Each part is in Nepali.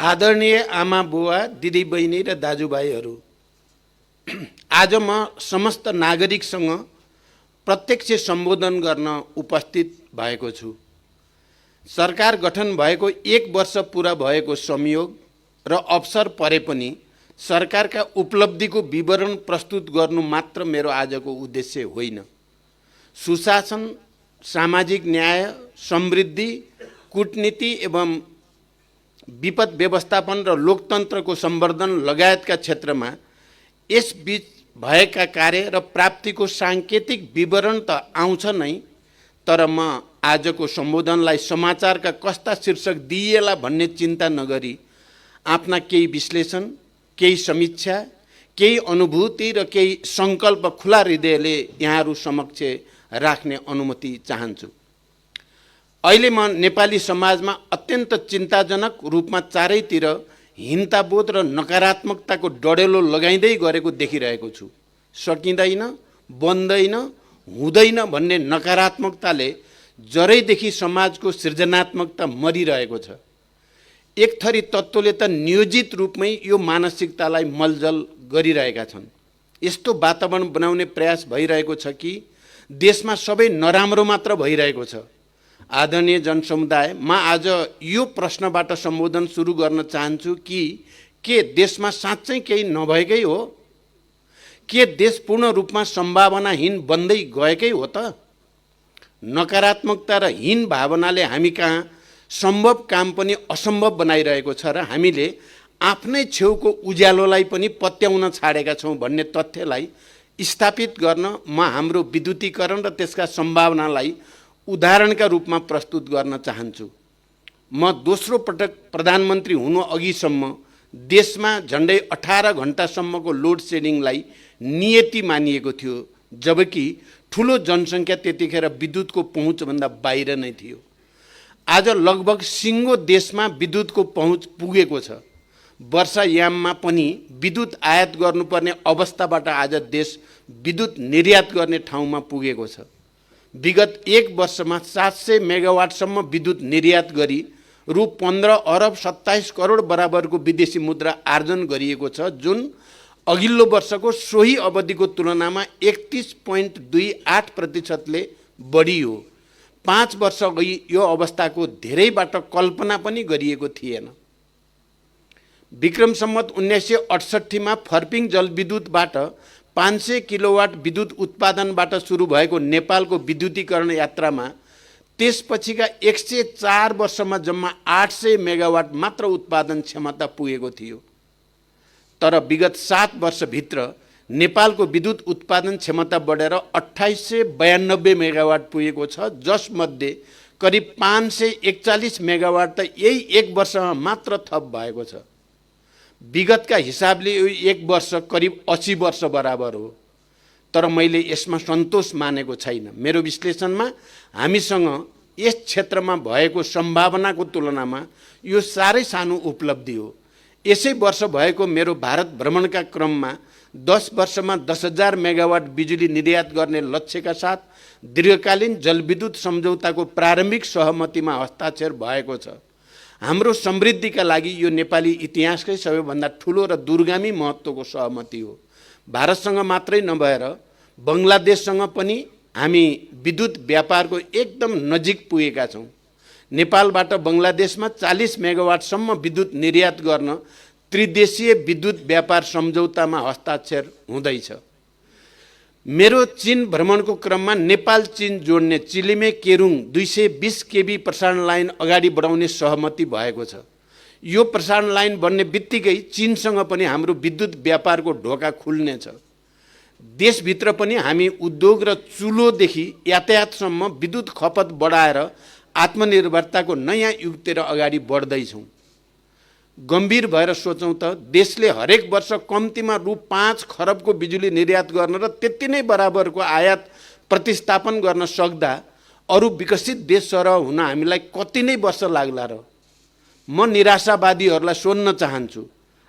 आदरणीय आमा बुवा दिदी बहिनी र दाजुभाइहरू, आज म समस्त नागरिकसँग प्रत्यक्ष सम्बोधन गर्न उपस्थित भएको छु। सरकार गठन भएको 1 वर्ष पूरा भएको संयोग र अवसर परे पनि सरकारका उपलब्धिको विवरण प्रस्तुत गर्नु मात्र मेरो आजको उद्देश्य होइन। सुशासन, सामाजिक न्याय, समृद्धि, कूटनीति एवं विपद व्यवस्थापन र लोकतन्त्रको संवर्धन लगायतका क्षेत्रमा यसबीच भएका कार्य र प्राप्तिको सांकेतिक विवरण त आउँछ नै, तर म आजको सम्बोधनलाई समाचारका कस्ता शीर्षक दिइएला भन्ने चिन्ता नगरी आफ्ना केही विश्लेषण, केही समीक्षा, केही अनुभूति र केही संकल्प खुला हृदयले यहाँहरू समक्ष राख्ने अनुमति चाहन्छु। अहिले म नेपाली समाजमा अत्यन्त चिन्ताजनक रूपमा चारैतिर हिंसाबोध र नकारात्मकताको डडेलो लगाइँदै गरेको देखिरहेको छु। सकिँदैन, बन्दैन, हुँदैन भन्ने नकारात्मकताले जरैदेखि समाजको सृजनात्मकता मरिरहेको छ। एक थरी तत्त्वले त नियोजित रूपमै यो मानसिकतालाई मलजल गरिरहेका छन्। यस्तो वातावरण बनाउने प्रयास भइरहेको छ कि देशमा सबै नराम्रो मात्र भइरहेको छ। आदरणीय जनसमुदाय, म आज यो प्रश्नबाट सम्बोधन सुरु गर्न चाहन्छु कि के देशमा साँच्चै केही नभएकै हो? के देश पूर्ण रूपमा सम्भावनाहीन बन्दै गएकै हो त? नकारात्मकता र हीन भावनाले हामी कहाँ सम्भव काम पनि असम्भव बनाइरहेको छ र हामीले आफ्नै छेउको उज्यालोलाई पनि पत्याउन छाडेका छौँ भन्ने तथ्यलाई स्थापित गर्न म हाम्रो विद्युतीकरण र त्यसका सम्भावनालाई उदाहरणका रूपमा प्रस्तुत गर्न चाहन्छु। म दोस्रो पटक प्रधानमन्त्री हुनु अघिसम्म देशमा झन्डै 18 घण्टासम्मको लोड सेडिङलाई नियति मानिएको थियो, जबकि ठुलो जनसङ्ख्या त्यतिखेर विद्युतको पहुँचभन्दा बाहिर नै थियो। आज लगभग सिङ्गो देशमा विद्युतको पहुँच पुगेको छ। वर्षायाममा पनि विद्युत आयात गर्नुपर्ने अवस्थाबाट आज देश विद्युत निर्यात गर्ने ठाउँमा पुगेको छ। विगत 1 वर्षमा 700 मेगावाटसम्म विद्युत निर्यात गरी रु 15 अरब 27 करोड बराबरको विदेशी मुद्रा आर्जन गरिएको छ, जुन अघिल्लो वर्षको सोही अवधिको तुलनामा 31.28% बढी हो। 5 वर्ष अघि यो अवस्थाको धेरैबाट कल्पना पनि गरिएको थिएन। विक्रम सम्वत 1968 मा फर्पिङ जलविद्युतबाट 500 किलोवाट विद्युत उत्पादनबाट सुरु भएको नेपालको विद्युतीकरण यात्रामा त्यसपछिका 104 वर्षमा जम्मा 800 मेगावाट मात्र उत्पादन क्षमता पुगेको थियो। तर विगत 7 वर्षभित्र नेपालको विद्युत उत्पादन क्षमता बढेर 2892 मेगावाट पुगेको छ, जसमध्ये करिब 541 मेगावाट त यही 1 वर्षमा मात्र थप भएको छ। विगतका हिसाबले यो 1 वर्ष करिब 80 वर्ष बराबर हो। तर मैले यसमा सन्तोष मानेको छैन। मेरो विश्लेषणमा हामीसँग यस क्षेत्रमा भएको सम्भावनाको तुलनामा यो साह्रै सानो उपलब्धि हो। यसै वर्ष भएको मेरो भारत भ्रमणका क्रममा 10 वर्षमा 10,000 मेगावाट बिजुली निर्यात गर्ने लक्ष्यका साथ दीर्घकालीन जलविद्युत सम्झौताको प्रारम्भिक सहमतिमा हस्ताक्षर भएको छ। हाम्रो समृद्धिका लागि यो नेपाली इतिहासकै सबैभन्दा ठुलो र दूरगामी महत्त्वको सहमति हो। भारतसँग मात्रै नभएर बङ्गलादेशसँग पनि हामी विद्युत व्यापारको एकदम नजिक पुगेका छौँ। नेपालबाट बङ्गलादेशमा 40 मेगावाटसम्म विद्युत निर्यात गर्न त्रिदेशीय विद्युत व्यापार सम्झौतामा हस्ताक्षर हुँदैछ। मेरो चीन भ्रमणको क्रममा नेपाल चीन जोड्ने चिलिमे केरुङ 220 केबी प्रसारण लाइन अगाडि बढाउने सहमति भएको छ। यो प्रसारण लाइन बन्ने बित्तिकै चीनसँग पनि हाम्रो विद्युत व्यापारको ढोका खुल्नेछ। देशभित्र पनि हामी उद्योग र चुलोदेखि यातायातसम्म विद्युत खपत बढाएर आत्मनिर्भरताको नयाँ युगतिर अगाडि बढ्दैछौँ। गम्भीर भएर सोचौँ त देशले हरेक वर्ष कम्तीमा रु 5 खरबको बिजुली निर्यात गर्न र त्यति नै बराबरको आयात प्रतिस्थापन गर्न सक्दा अरू विकसित देश सरह हुन हामीलाई कति नै वर्ष लाग्ला र? म निराशावादीहरूलाई सोध्न चाहन्छु,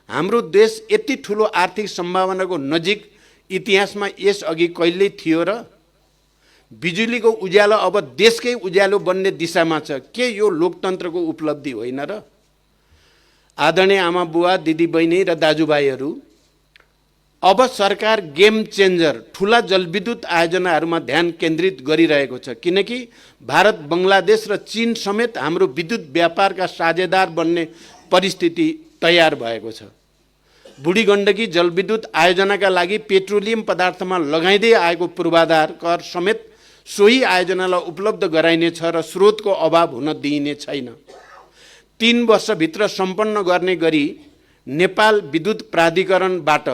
हाम्रो देश यति ठुलो आर्थिक सम्भावनाको नजिक इतिहासमा यसअघि कहिल्यै थियो र? बिजुलीको उज्यालो अब देशकै उज्यालो बन्ने दिशामा छ। के यो लोकतन्त्रको उपलब्धि होइन र? आदरणीय आमा बुवा, दिदी बहिनी र दाजुभाइहरू, अब सरकार गेम चेन्जर ठुला जलविद्युत आयोजनाहरूमा ध्यान केन्द्रित गरिरहेको छ, किनकि भारत, बङ्गलादेश र चीन समेत हाम्रो विद्युत व्यापारका साझेदार बन्ने परिस्थिति तयार भएको छ। बुढी गण्डकी जलविद्युत आयोजनाका लागि पेट्रोलियम पदार्थमा लगाइँदै आएको पूर्वाधार कर समेत सोही आयोजनालाई उपलब्ध गराइनेछ र स्रोतको अभाव हुन दिइने छैन। 3 वर्षभित्र सम्पन्न गर्ने गरी नेपाल विद्युत प्राधिकरणबाट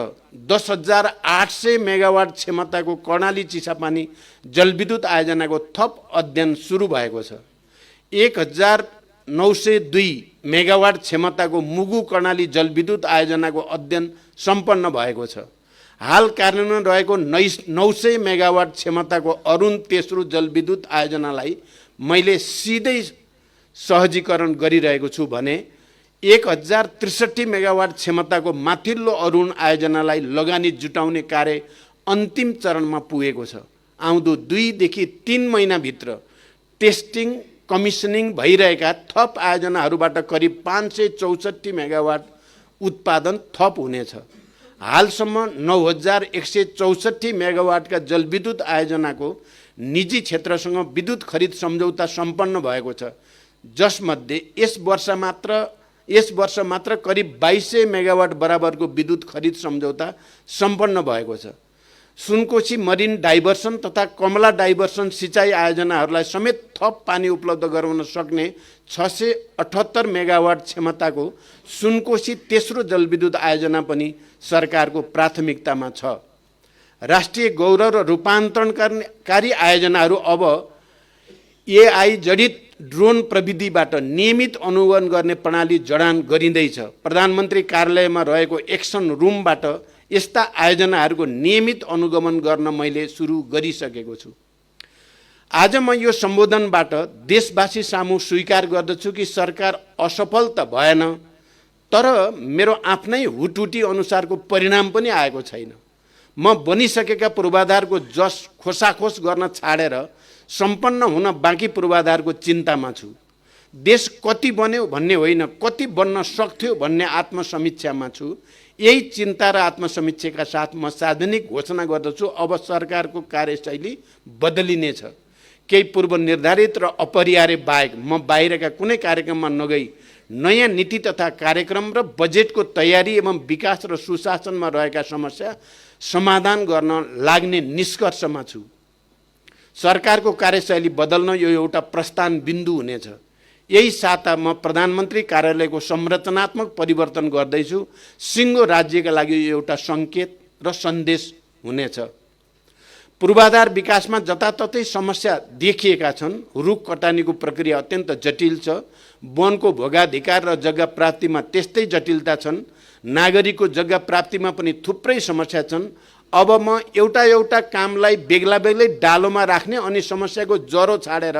10,800 मेगावाट क्षमताको कर्णाली चिसापानी जलविद्युत आयोजनाको थप अध्ययन सुरु भएको छ। 1,902 मेगावाट क्षमताको मुगु कर्णाली जलविद्युत आयोजनाको अध्ययन सम्पन्न भएको छ। हाल कार्यान्वयन रहेको 900 मेगावाट क्षमताको अरुण तेस्रो जलविद्युत आयोजनालाई मैले सिधै सहजीकरण गरिरहेको छु भने 1,063 मेगावाट क्षमताको माथिल्लो अरुण आयोजनालाई लगानी जुटाउने कार्य अन्तिम चरणमा पुगेको छ। आउँदो 2 देखि 3 महिनाभित्र टेस्टिङ कमिसनिङ भइरहेका थप आयोजनाहरूबाट करिब 564 मेगावाट उत्पादन थप हुनेछ। हालसम्म 9,164 मेगावाटका जलविद्युत आयोजनाको निजी क्षेत्रसँग विद्युत खरिद सम्झौता सम्पन्न भएको छ, जसमध्ये यस वर्ष मात्र करिब 2200 मेगावाट बराबरको विद्युत खरिद सम्झौता सम्पन्न भएको छ। सुनकोशी मरिन डाइभर्सन तथा कमला डाइभर्सन सिँचाइ आयोजनाहरूलाई समेत थप पानी उपलब्ध गराउन सक्ने 678 मेगावाट क्षमताको सुनकोशी तेस्रो जलविद्युत आयोजना पनि सरकारको प्राथमिकतामा छ। राष्ट्रिय गौरव र रूपान्तरणकारी आयोजनाहरू अब एआई जडित ड्रोन प्रविधिबाट नियमित अनुगमन गर्ने प्रणाली जडान गरिँदैछ। प्रधानमन्त्री कार्यालयमा रहेको एक्सन रुमबाट यस्ता आयोजनाहरूको नियमित अनुगमन गर्न मैले सुरु गरिसकेको छु। आज म यो सम्बोधनबाट देशवासी सामु स्वीकार गर्दछु कि सरकार असफल त भएन, तर मेरो आफ्नै हुटहुटी अनुसारको परिणाम पनि आएको छैन। म बनिसकेका पूर्वाधारको जस खोसाखोस गर्न छाडेर सम्पन्न हुन बाँकी पूर्वाधारको चिन्तामा छु। देश कति बन्यो भन्ने होइन, कति बन्न सक्थ्यो भन्ने आत्मसमीक्षामा छु। यही चिन्ता र आत्मसमीक्षाका साथ म सार्वजनिक घोषणा गर्दछु, अब सरकारको कार्यशैली बदलिनेछ। केही पूर्व निर्धारित र अपरिहार्य बाहेक म बाहिरका कुनै कार्यक्रममा नगई नयाँ नीति तथा कार्यक्रम र बजेटको तयारी एवं विकास र सुशासनमा रहेका समस्या समाधान गर्न लाग्ने निष्कर्षमा छु। सरकारको कार्यशैली बदल्न यो एउटा प्रस्थान बिन्दु हुनेछ। यही साता म प्रधानमन्त्री कार्यालयको संरचनात्मक परिवर्तन गर्दैछु। सिङ्गो राज्यका लागि यो एउटा सङ्केत र सन्देश हुनेछ। पूर्वाधार विकासमा जताततै समस्या देखिएका छन्। रुख कटानीको प्रक्रिया अत्यन्त जटिल छ। वनको भोगाधिकार र जग्गा प्राप्तिमा त्यस्तै जटिलता छन्। नागरिकको जग्गा प्राप्तिमा पनि थुप्रै समस्या छन्। अब म एउटा कामलाई बेग्ला बेग्लै डालोमा राख्ने अनि समस्याको जरो छाडेर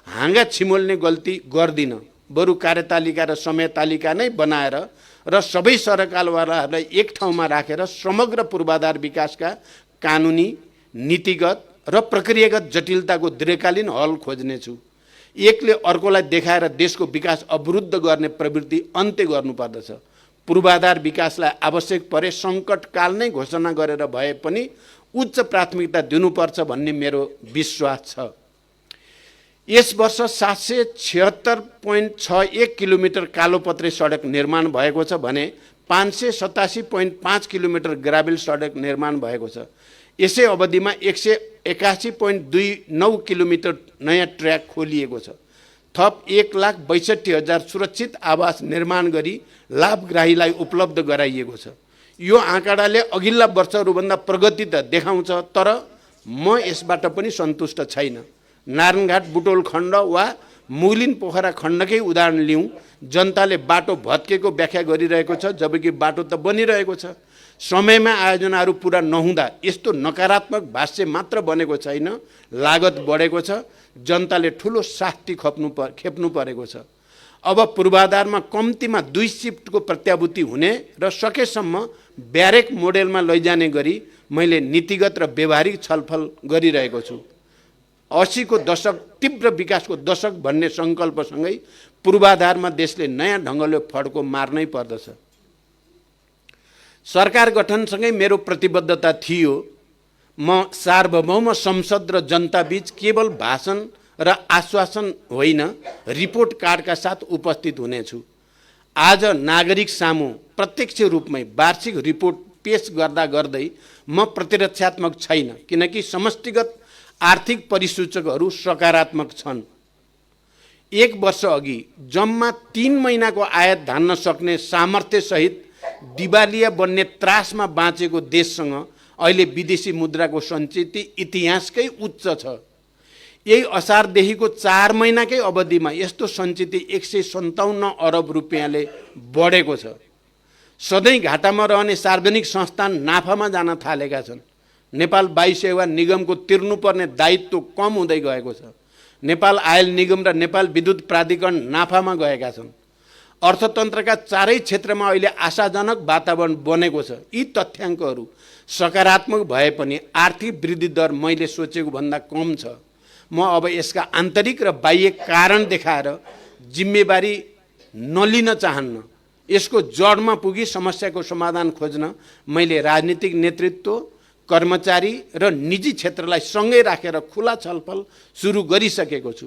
हाँगा छिमोल्ने गल्ती गर्दिन। बरु कार्यतालिका र समयतालिका नै बनाएर र सबै सरकारवालाहरूलाई एक ठाउँमा राखेर समग्र पूर्वाधार विकासका कानुनी, नीतिगत र प्रक्रियागत जटिलताको दीर्घकालीन हल खोज्नेछु। एकले अर्कोलाई देखाएर देशको विकास अवरुद्ध गर्ने प्रवृत्ति अन्त्य गर्नुपर्दछ। पूर्वाधार विकासलाई आवश्यक परे सङ्कटकाल नै घोषणा गरेर भए पनि उच्च प्राथमिकता दिनुपर्छ भन्ने मेरो विश्वास छ। यस वर्ष 776.61 किलोमिटर कालोपत्रे सडक निर्माण भएको छ भने 587.5 किलोमिटर ग्राभेल सडक निर्माण भएको छ। यसै अवधिमा 181.29 किलोमिटर नयाँ ट्र्याक खोलिएको छ। थप 1,62,000 सुरक्षित आवास निर्माण गरी लाभग्राहीलाई उपलब्ध गराइएको छ। यो आँकडाले अघिल्ला वर्षहरूभन्दा प्रगति त देखाउँछ, तर म यसबाट पनि सन्तुष्ट छैन। नारायणघाट बुटोल खण्ड वा मुगलिन पोखरा खण्डकै उदाहरण लिउँ। जनताले बाटो भत्केको व्याख्या गरिरहेको छ, जबकि बाटो त बनिरहेको छ। समयमा आयोजनाहरू पुरा नहुँदा यस्तो नकारात्मक भाष्य मात्र बनेको छैन, लागत बढेको छ। जनताले ठुलो शास्ति खेप्नु परेको छ। अब पूर्वाधारमा कम्तीमा 2 शिफ्टको प्रत्याभूति हुने र सकेसम्म ब्यारेक मोडेलमा लैजाने गरी मैले नीतिगत र व्यवहारिक छलफल गरिरहेको छु। 80 को दशक तीव्र विकासको दशक भन्ने सङ्कल्पसँगै पूर्वाधारमा देशले नयाँ ढङ्गले फड्को मार्नै पर्दछ। सरकार गठनसँगै मेरो प्रतिबद्धता थियो म सार्वभौम संसद र जनताबीच केवल भाषण र आश्वासन होइन, रिपोर्ट कार्डका साथ उपस्थित हुनेछु। आज नागरिक सामु प्रत्यक्ष रूपमै वार्षिक रिपोर्ट पेश गर्दा गर्दै म प्रतिरक्षात्मक छैन, किनकि समष्टिगत आर्थिक परिसूचकहरू सकारात्मक छन्। 1 वर्ष अघि जम्मा 3 महिनाको आयात धान्न सक्ने सामर्थ्यसहित दिवालिया बन्ने त्रासमा बाँचेको देशसँग अहिले विदेशी मुद्राको सञ्चित इतिहासकै उच्च छ। यही असारदेखिको 4 महिनाकै अवधिमा यस्तो सञ्चित 157 अरब रुपियाँले बढेको छ। सधैँ घाटामा रहने सार्वजनिक संस्थान नाफामा जान थालेका छन्। नेपाल वायु सेवा निगमको तिर्नुपर्ने दायित्व कम हुँदै गएको छ। नेपाल आयल निगम र नेपाल विद्युत प्राधिकरण नाफामा गएका छन्। अर्थतन्त्रका चारै क्षेत्रमा अहिले आशाजनक वातावरण बनेको छ। यी तथ्याङ्कहरू सकारात्मक भए पनि आर्थिक वृद्धि दर मैले सोचेको भन्दा कम छ। म अब यसका आन्तरिक र बाह्य कारण देखाएर जिम्मेवारी नलिन चाहन्न। यसको जडमा पुगी समस्याको समाधान खोज्न मैले राजनीतिक नेतृत्व, कर्मचारी र निजी क्षेत्रलाई सँगै राखेर खुला छलफल सुरु गरिसकेको छु।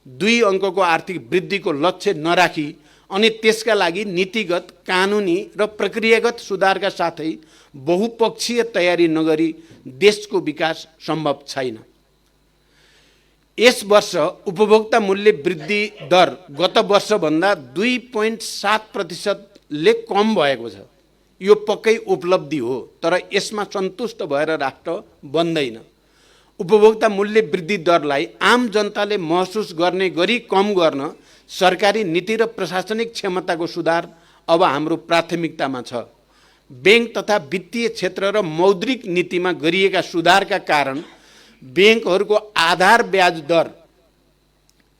2 अङ्कको आर्थिक वृद्धिको लक्ष्य नराखी अनि त्यसका लागि नीतिगत, कानुनी र प्रक्रियागत सुधारका साथै बहुपक्षीय तयारी नगरी देशको विकास सम्भव छैन। यस वर्ष उपभोक्ता मूल्य वृद्धि दर गत वर्षभन्दा 2.7% कम भएको छ। यो पक्कै उपलब्धि हो, तर यसमा सन्तुष्ट भएर राष्ट्र बन्दैन। उपभोक्ता मूल्य वृद्धि दरलाई आम जनताले महसुस गर्ने गरी कम गर्न सरकारी नीति र प्रशासनिक क्षमताको सुधार अब हाम्रो प्राथमिकतामा छ। बैंक तथा वित्तीय क्षेत्र र मौद्रिक नीतिमा गरिएका सुधारका कारण बैंकहरूको आधार ब्याज दर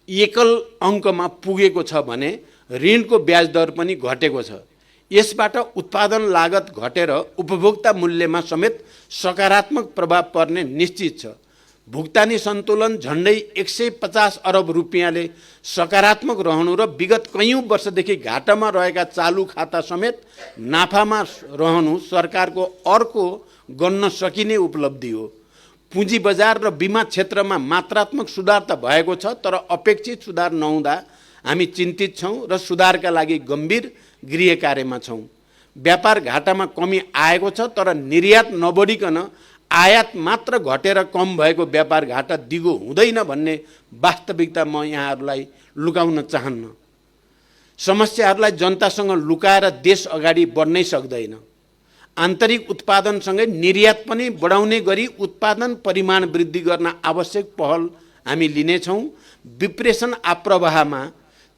एकल अङ्कमा पुगेको छ भने ऋणको ब्याज दर पनि घटेको छ। यसबाट उत्पादन लागत घटेर उपभोक्ता मूल्यमा समेत सकारात्मक प्रभाव पर्ने निश्चित छ। भुक्तानी सन्तुलन झन्डै 150 अरब रुपियाँले सकारात्मक रहनु र विगत कैयौँ वर्षदेखि घाटामा रहेका चालु खाता समेत नाफामा रहनु सरकारको अर्को गन्न सकिने उपलब्धि हो। पुँजी बजार र बिमा क्षेत्रमा मात्रात्मक सुधार त भएको छ, तर अपेक्षित सुधार नहुँदा हामी चिन्तित छौँ र सुधारका लागि गम्भीर गृह कार्यमा छौँ। व्यापार घाटामा कमी आएको छ, तर निर्यात नबढिकन आयात मात्र घटेर कम भएको व्यापार घाटा दिगो हुँदैन भन्ने वास्तविकता म यहाँहरूलाई लुकाउन चाहन्न। समस्याहरूलाई जनतासँग लुकाएर देश अगाडि बढ्नै सक्दैन। आन्तरिक उत्पादनसँगै निर्यात पनि बढाउने गरी उत्पादन परिमाण वृद्धि गर्न आवश्यक पहल हामी लिनेछौँ। विप्रेषण आप्रवाहमा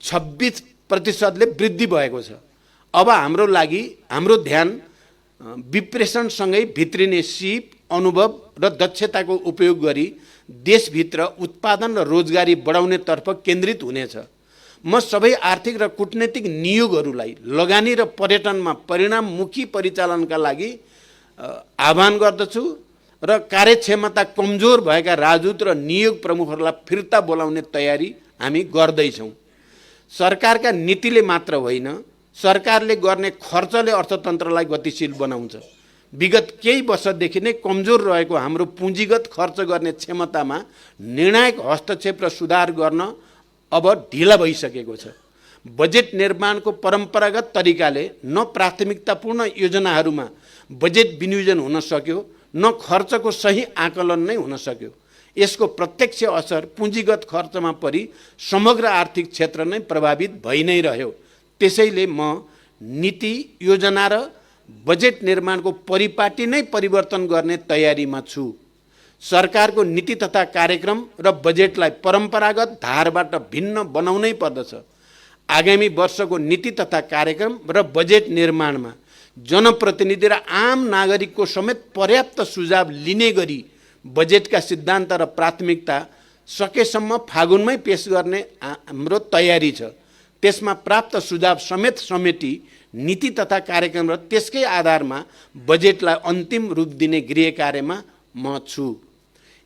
26% वृद्धि भएको छ। अब हाम्रो ध्यान विप्रेषणसँगै भित्रिने सिप, अनुभव र दक्षताको उपयोग गरी देशभित्र उत्पादन र रोजगारी बढाउनेतर्फ केन्द्रित हुनेछ। म सबै आर्थिक र कूटनीतिक नियोगहरूलाई लगानी र पर्यटनमा परिणाममुखी परिचालनका लागि आह्वान गर्दछु र कार्यक्षमता कमजोर भएका राजदूत र नियोग प्रमुखहरूलाई फिर्ता बोलाउने तयारी हामी गर्दैछौँ। सरकारका नीतिले मात्र होइन, सरकारले गर्ने खर्चले अर्थतन्त्रलाई गतिशील बनाउँछ। विगत केही वर्षदेखि नै कमजोर रहेको हाम्रो पुँजीगत खर्च गर्ने क्षमतामा निर्णायक हस्तक्षेप र सुधार गर्न अब ढिला भइसकेको छ। बजेट निर्माणको परम्परागत तरिकाले न प्राथमिकतापूर्ण योजनाहरूमा बजेट विनियोजन हुन सक्यो, न खर्चको सही आकलन नै हुन सक्यो। यसको प्रत्यक्ष असर पुँजीगत खर्चमा परि समग्र आर्थिक क्षेत्र नै प्रभावित भइ नै रह्यो। त्यसैले म नीति, योजना र बजेट निर्माणको परिपाटी नै परिवर्तन गर्ने तयारीमा छु। सरकारको नीति तथा कार्यक्रम र बजेटलाई परम्परागत धारबाट भिन्न बनाउनै पर्दछ। आगामी वर्षको नीति तथा कार्यक्रम र बजेट निर्माणमा जनप्रतिनिधि र आम नागरिकको समेत पर्याप्त सुझाव लिने गरी बजेटका सिद्धान्त र प्राथमिकता सकेसम्म फागुनमै पेश गर्ने हाम्रो तयारी छ। त्यसमा प्राप्त सुझाव समेत समेटी नीति तथा कार्यक्रम र त्यसकै आधारमा बजेटलाई अन्तिम रूप दिने गृह कार्यमा म छु।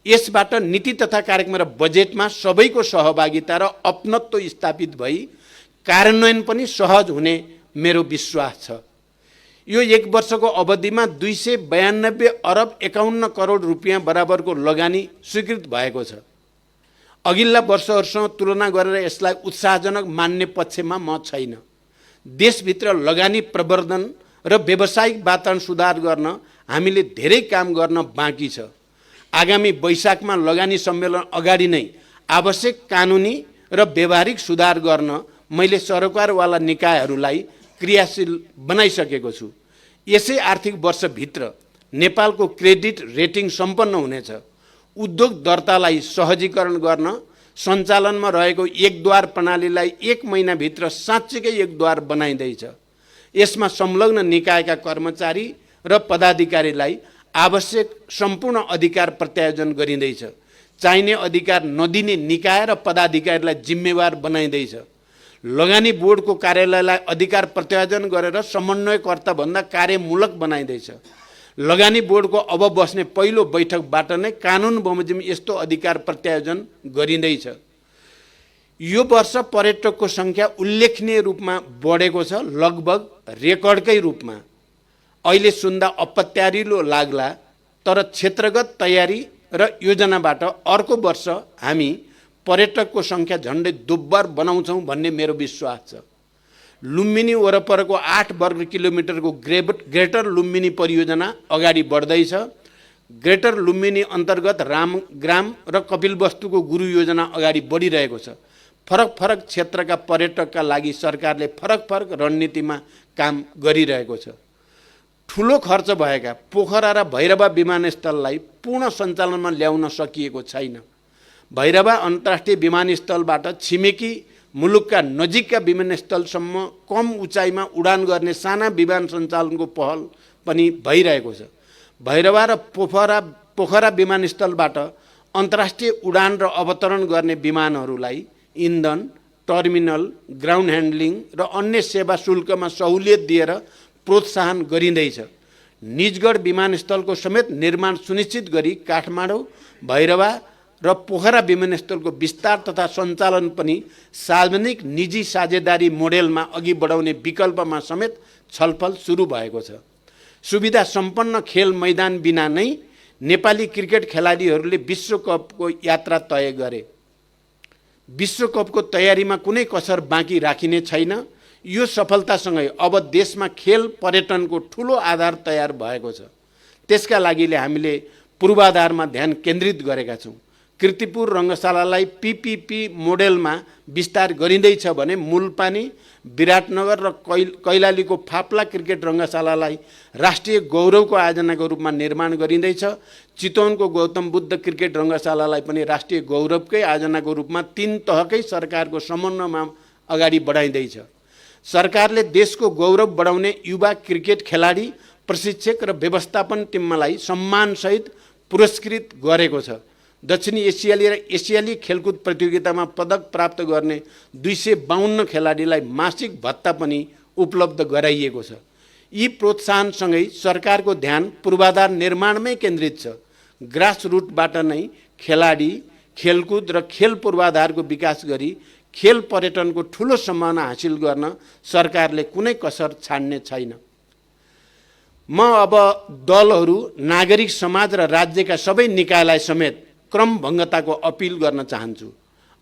यसबाट नीति तथा कार्यक्रम र बजेटमा सबैको सहभागिता र अपनत्व स्थापित भई कार्यान्वयन पनि सहज हुने मेरो विश्वास छ। यो 1 वर्षको अवधिमा 292 अरब 51 करोड रुपियाँ बराबरको लगानी स्वीकृत भएको छ। अघिल्ला वर्षहरूसँग तुलना गरेर यसलाई उत्साहजनक मान्ने पक्षमा म छैन। देशभित्र लगानी प्रवर्धन र व्यावसायिक वातावरण सुधार गर्न हामीले धेरै काम गर्न बाँकी छ। आगामी वैशाखमा लगानी सम्मेलन अगाडि नै आवश्यक कानुनी र व्यावहारिक सुधार गर्न मैले सरकारवाला निकायहरूलाई क्रियाशील बनाइसकेको छु। यसै आर्थिक वर्षभित्र नेपालको क्रेडिट रेटिङ सम्पन्न हुनेछ। उद्योग दर्तालाई सहजीकरण गर्न सञ्चालनमा रहेको एकद्वार प्रणालीलाई 1 महिनाभित्र साँच्चीकै एकद्वार बनाइँदैछ। यसमा संलग्न निकायका कर्मचारी र पदाधिकारीलाई आवश्यक सम्पूर्ण अधिकार प्रत्यायोजन गरिँदैछ। चाहिने अधिकार नदिने निकाय र पदाधिकारीलाई जिम्मेवार बनाइँदैछ। लगानी बोर्डको कार्यालयलाई अधिकार प्रत्यायोजन गरेर समन्वयकर्ता भन्दा कार्यमूलक बनाइँदैछ। लगानी बोर्डको अब बस्ने पहिलो बैठकबाट नै कानुन बमोजिम यस्तो अधिकार प्रत्यायोजन गरिँदैछ। यो वर्ष पर्यटकको सङ्ख्या उल्लेखनीय रूपमा बढेको छ, लगभग रेकर्डकै रूपमा। अहिले सुन्दा अपत्यारिलो लाग्ला, तर क्षेत्रगत तयारी र योजनाबाट अर्को वर्ष हामी पर्यटकको सङ्ख्या झन्डै दोब्बर बनाउँछौँ भन्ने मेरो विश्वास छ। लुम्बिनी वरपरको 8 वर्ग किलोमिटरको ग्रेटर लुम्बिनी परियोजना अगाडि बढ्दैछ। ग्रेटर लुम्बिनी अन्तर्गत रामग्राम र कपिलवस्तुको गुरु योजना अगाडि बढिरहेको छ। फरक फरक क्षेत्रका पर्यटकका लागि सरकारले फरक फरक रणनीतिमा काम गरिरहेको छ। ठुलो खर्च भएका पोखरा र भैरवा विमानस्थललाई पूर्ण सञ्चालनमा ल्याउन सकिएको छैन। भैरवा अन्तर्राष्ट्रिय विमानस्थलबाट छिमेकी मुलुकका नजिकका विमानस्थलसम्म कम उचाइमा उडान गर्ने साना विमान सञ्चालनको पहल पनि भइरहेको छ। भैरवा र पोखरा विमानस्थलबाट अन्तर्राष्ट्रिय उडान र अवतरण गर्ने विमानहरूलाई इन्धन, टर्मिनल, ग्राउन्ड ह्यान्डलिङ र अन्य सेवा शुल्कमा सहुलियत दिएर प्रोत्साहन गरिँदैछ। निजगढ विमानस्थलको समेत निर्माण सुनिश्चित गरी काठमाडौँ, भैरवा र पोखरा विमानस्थलको विस्तार तथा सञ्चालन पनि सार्वजनिक निजी साझेदारी मोडेलमा अघि बढाउने विकल्पमा समेत छलफल सुरु भएको छ। सुविधा सम्पन्न खेल मैदान बिना नै नेपाली क्रिकेट खेलाडीहरूले विश्वकपको यात्रा तय गरे। विश्वकपको तयारीमा कुनै कसर बाँकी राखिने छैन। यो सफलतासँगै अब देशमा खेल पर्यटनको ठुलो आधार तयार भएको छ। त्यसका लागि हामीले पूर्वाधारमा ध्यान केन्द्रित गरेका छौँ। कीर्तिपुर रङ्गशालालाई पीपीपी मोडेलमा विस्तार गरिँदैछ भने मुलपानी, विराटनगर र कैलालीको फाप्ला क्रिकेट रङ्गशालालाई राष्ट्रिय गौरवको आयोजनाको रूपमा निर्माण गरिँदैछ। चितवनको गौतम बुद्ध क्रिकेट रङ्गशालालाई पनि राष्ट्रिय गौरवकै आयोजनाको रूपमा 3 तहकै सरकारको समन्वयमा अगाडि बढाइँदैछ। सरकारले देशको गौरव बढाउने युवा क्रिकेट खेलाडी, प्रशिक्षक र व्यवस्थापन टिमलाई सम्मानसहित पुरस्कृत गरेको छ। दक्षिणी एसियाली र एसियाली खेलकुद प्रतियोगितामा पदक प्राप्त गर्ने 252 खेलाडीलाई मासिक भत्ता पनि उपलब्ध गराइएको छ। यी प्रोत्साहनसँगै सरकारको ध्यान पूर्वाधार निर्माणमै केन्द्रित छ। ग्रासरुटबाट नै खेलाडी, खेलकुद र खेल पूर्वाधारको विकास गरी खेल पर्यटनको ठुलो सम्भावना हासिल गर्न सरकारले कुनै कसर छाड्ने छैन। म अब दलहरू, नागरिक समाज र राज्यका सबै निकायलाई समेत क्रमभङ्गताको अपिल गर्न चाहन्छु।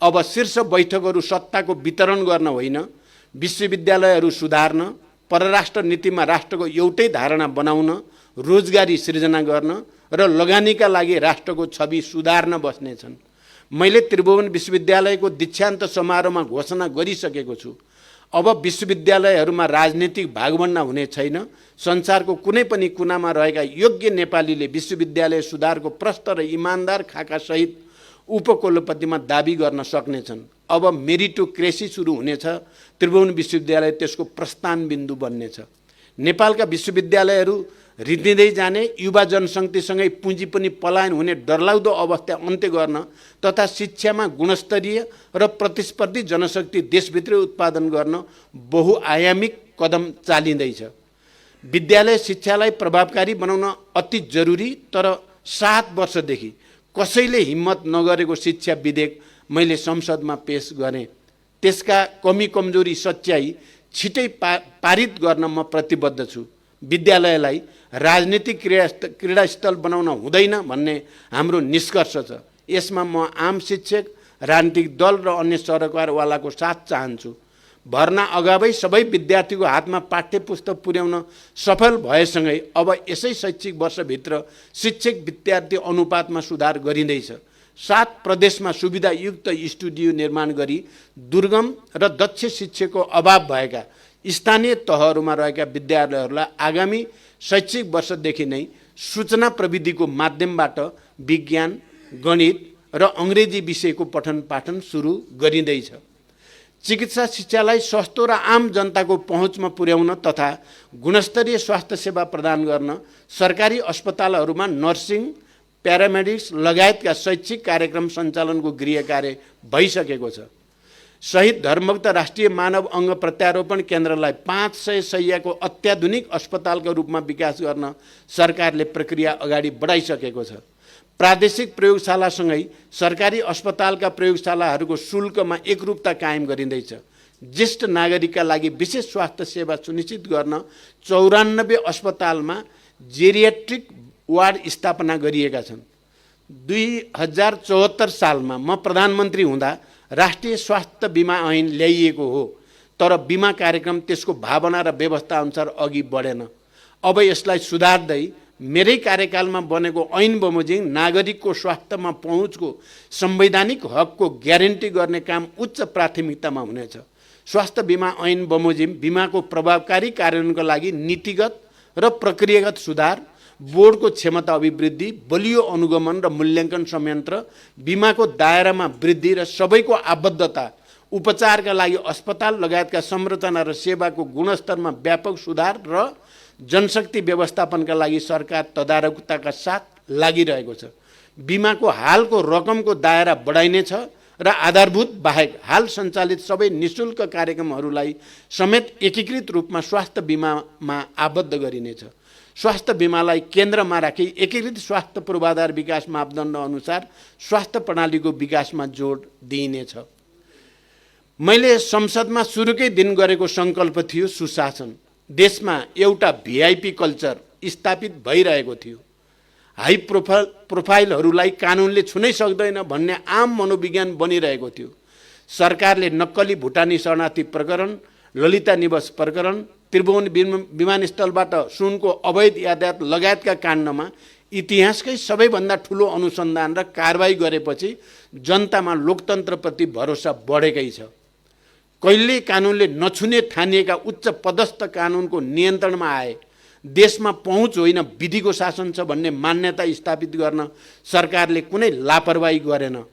अब शीर्ष बैठकहरू सत्ताको वितरण गर्न होइन, विश्वविद्यालयहरू सुधार्न, परराष्ट्र नीतिमा राष्ट्रको एउटै धारणा बनाउन, रोजगारी सृजना गर्न र लगानीका लागि राष्ट्रको छवि सुधार्न बस्नेछन्। मैले त्रिभुवन विश्वविद्यालयको दीक्षान्त समारोहमा घोषणा गरिसकेको छु। अब विश्वविद्यालयहरूमा राजनीतिक भागभण्डा हुने छैन। संसारको कुनै पनि कुनामा रहेका योग्य नेपालीले विश्वविद्यालय सुधारको प्रष्ट र इमान्दार खाकासहित उपकुलपतिमा दाबी गर्न सक्नेछन्। अब मेरिटोक्रेसी सुरु हुनेछ। त्रिभुवन विश्वविद्यालय त्यसको प्रस्थान बिन्दु बन्नेछ। नेपालका विश्वविद्यालयहरू रित्तिँदै जाने, युवा जनशक्तिसँगै पुँजी पनि पलायन हुने डरलाग्दो अवस्था अन्त्य गर्न तथा शिक्षामा गुणस्तरीय र प्रतिस्पर्धी जनशक्ति देशभित्रै उत्पादन गर्न बहुआयामिक कदम चालिँदैछ। विद्यालय शिक्षालाई प्रभावकारी बनाउन अति जरुरी, तर 7 वर्षदेखि कसैले हिम्मत नगरेको शिक्षा विधेयक मैले संसदमा पेश गरेँ। त्यसका कमी कमजोरी सच्याई छिटै पारित गर्न म प्रतिबद्ध छु। विद्यालयलाई राजनीतिक क्रीडास्थल बनाउन हुँदैन भन्ने हाम्रो निष्कर्ष छ। यसमा म आम शिक्षक, राजनीतिक दल र अन्य सरकारवालाको साथ चाहन्छु। भर्ना अगावै सबै विद्यार्थीको हातमा पाठ्यपुस्तक पुर्याउन सफल भएसँगै अब यसै शैक्षिक वर्षभित्र शिक्षक विद्यार्थी अनुपातमा सुधार गरिँदैछ। 7 प्रदेशमा सुविधायुक्त स्टुडियो निर्माण गरी दुर्गम र दक्ष शिक्षकको अभाव भएका स्थानीय तहहरूमा रहेका विद्यालयहरूलाई आगामी शैक्षिक वर्षदेखि नै सूचना प्रविधिको माध्यमबाट विज्ञान, गणित र अङ्ग्रेजी विषयको पठन पाठन सुरु गरिँदैछ। चिकित्सा शिक्षालाई सस्तो र आम जनताको पहुँचमा पुर्याउन तथा गुणस्तरीय स्वास्थ्य सेवा प्रदान गर्न सरकारी अस्पतालहरूमा नर्सिङ, प्यारामेडिक्स लगायतका शैक्षिक कार्यक्रम सञ्चालनको गृह कार्य भइसकेको छ। शहीद धर्मभक्त राष्ट्रिय मानव अङ्ग प्रत्यारोपण केन्द्रलाई 500 शैय्याको अत्याधुनिक अस्पतालका रूपमा विकास गर्न सरकारले प्रक्रिया अगाडि बढाइसकेको छ। प्रादेशिक प्रयोगशालासँगै सरकारी अस्पतालका प्रयोगशालाहरूको शुल्कमा एकरूपता कायम गरिँदैछ। ज्येष्ठ नागरिकका लागि विशेष स्वास्थ्य सेवा सुनिश्चित गर्न 94 अस्पतालमा जेरियाट्रिक वार्ड स्थापना गरिएका छन्। 2074 सालमा म प्रधानमन्त्री हुँदा राष्ट्रिय स्वास्थ्य बिमा ऐन ल्याइएको हो, तर बिमा कार्यक्रम त्यसको भावना र व्यवस्था अनुसार अघि बढेन। अब यसलाई सुधार्दै मेरै कार्यकालमा बनेको ऐन बमोजिम नागरिकको स्वास्थ्यमा पहुँचको संवैधानिक हकको ग्यारेन्टी गर्ने काम उच्च प्राथमिकतामा हुनेछ। स्वास्थ्य बिमा ऐन बमोजिम बिमाको प्रभावकारी कार्यान्वयनको लागि नीतिगत र प्रक्रियागत सुधार, बोर्डको क्षमता अभिवृद्धि, बलियो अनुगमन र मूल्याङ्कन संयन्त्र, बिमाको दायरामा वृद्धि र सबैको आबद्धता, उपचारका लागि अस्पताल लगायतका संरचना र सेवाको गुणस्तरमा व्यापक सुधार र जनशक्ति व्यवस्थापनका लागि सरकार तदारकताका साथ लागिरहेको छ। बिमाको हालको रकमको दायरा बढाइनेछ र आधारभूत बाहेक हाल सञ्चालित सबै निःशुल्क कार्यक्रमहरूलाई समेत एकीकृत रूपमा स्वास्थ्य बिमामा आबद्ध गरिनेछ। स्वास्थ्य बिमालाई केन्द्रमा राखी एकीकृत स्वास्थ्य पूर्वाधार विकास मापदण्ड अनुसार स्वास्थ्य प्रणालीको विकासमा जोड दिइनेछ। मैले संसदमा सुरुकै दिन गरेको सङ्कल्प थियो सुशासन। देशमा एउटा भिआइपी कल्चर स्थापित भइरहेको थियो। हाई प्रोफाइलहरूलाई कानुनले छुनै सक्दैन भन्ने आम मनोविज्ञान बनिरहेको थियो। सरकारले नक्कली भुटानी शरणार्थी प्रकरण, ललिता निवास प्रकरण, त्रिभुवन विमानस्थलबाट सुनको अवैध यातायात लगायतका काण्डमा इतिहासकै सबैभन्दा ठुलो अनुसन्धान र कारबाही गरेपछि जनतामा लोकतन्त्रप्रति भरोसा बढेकै छ। कहिले कानुनले नछुने ठानिएका उच्च पदस्थ कानुनको नियन्त्रणमा आए। देशमा पहुँच होइन विधिको शासन छ भन्ने मान्यता स्थापित गर्न सरकारले कुनै लापरवाही गरेन।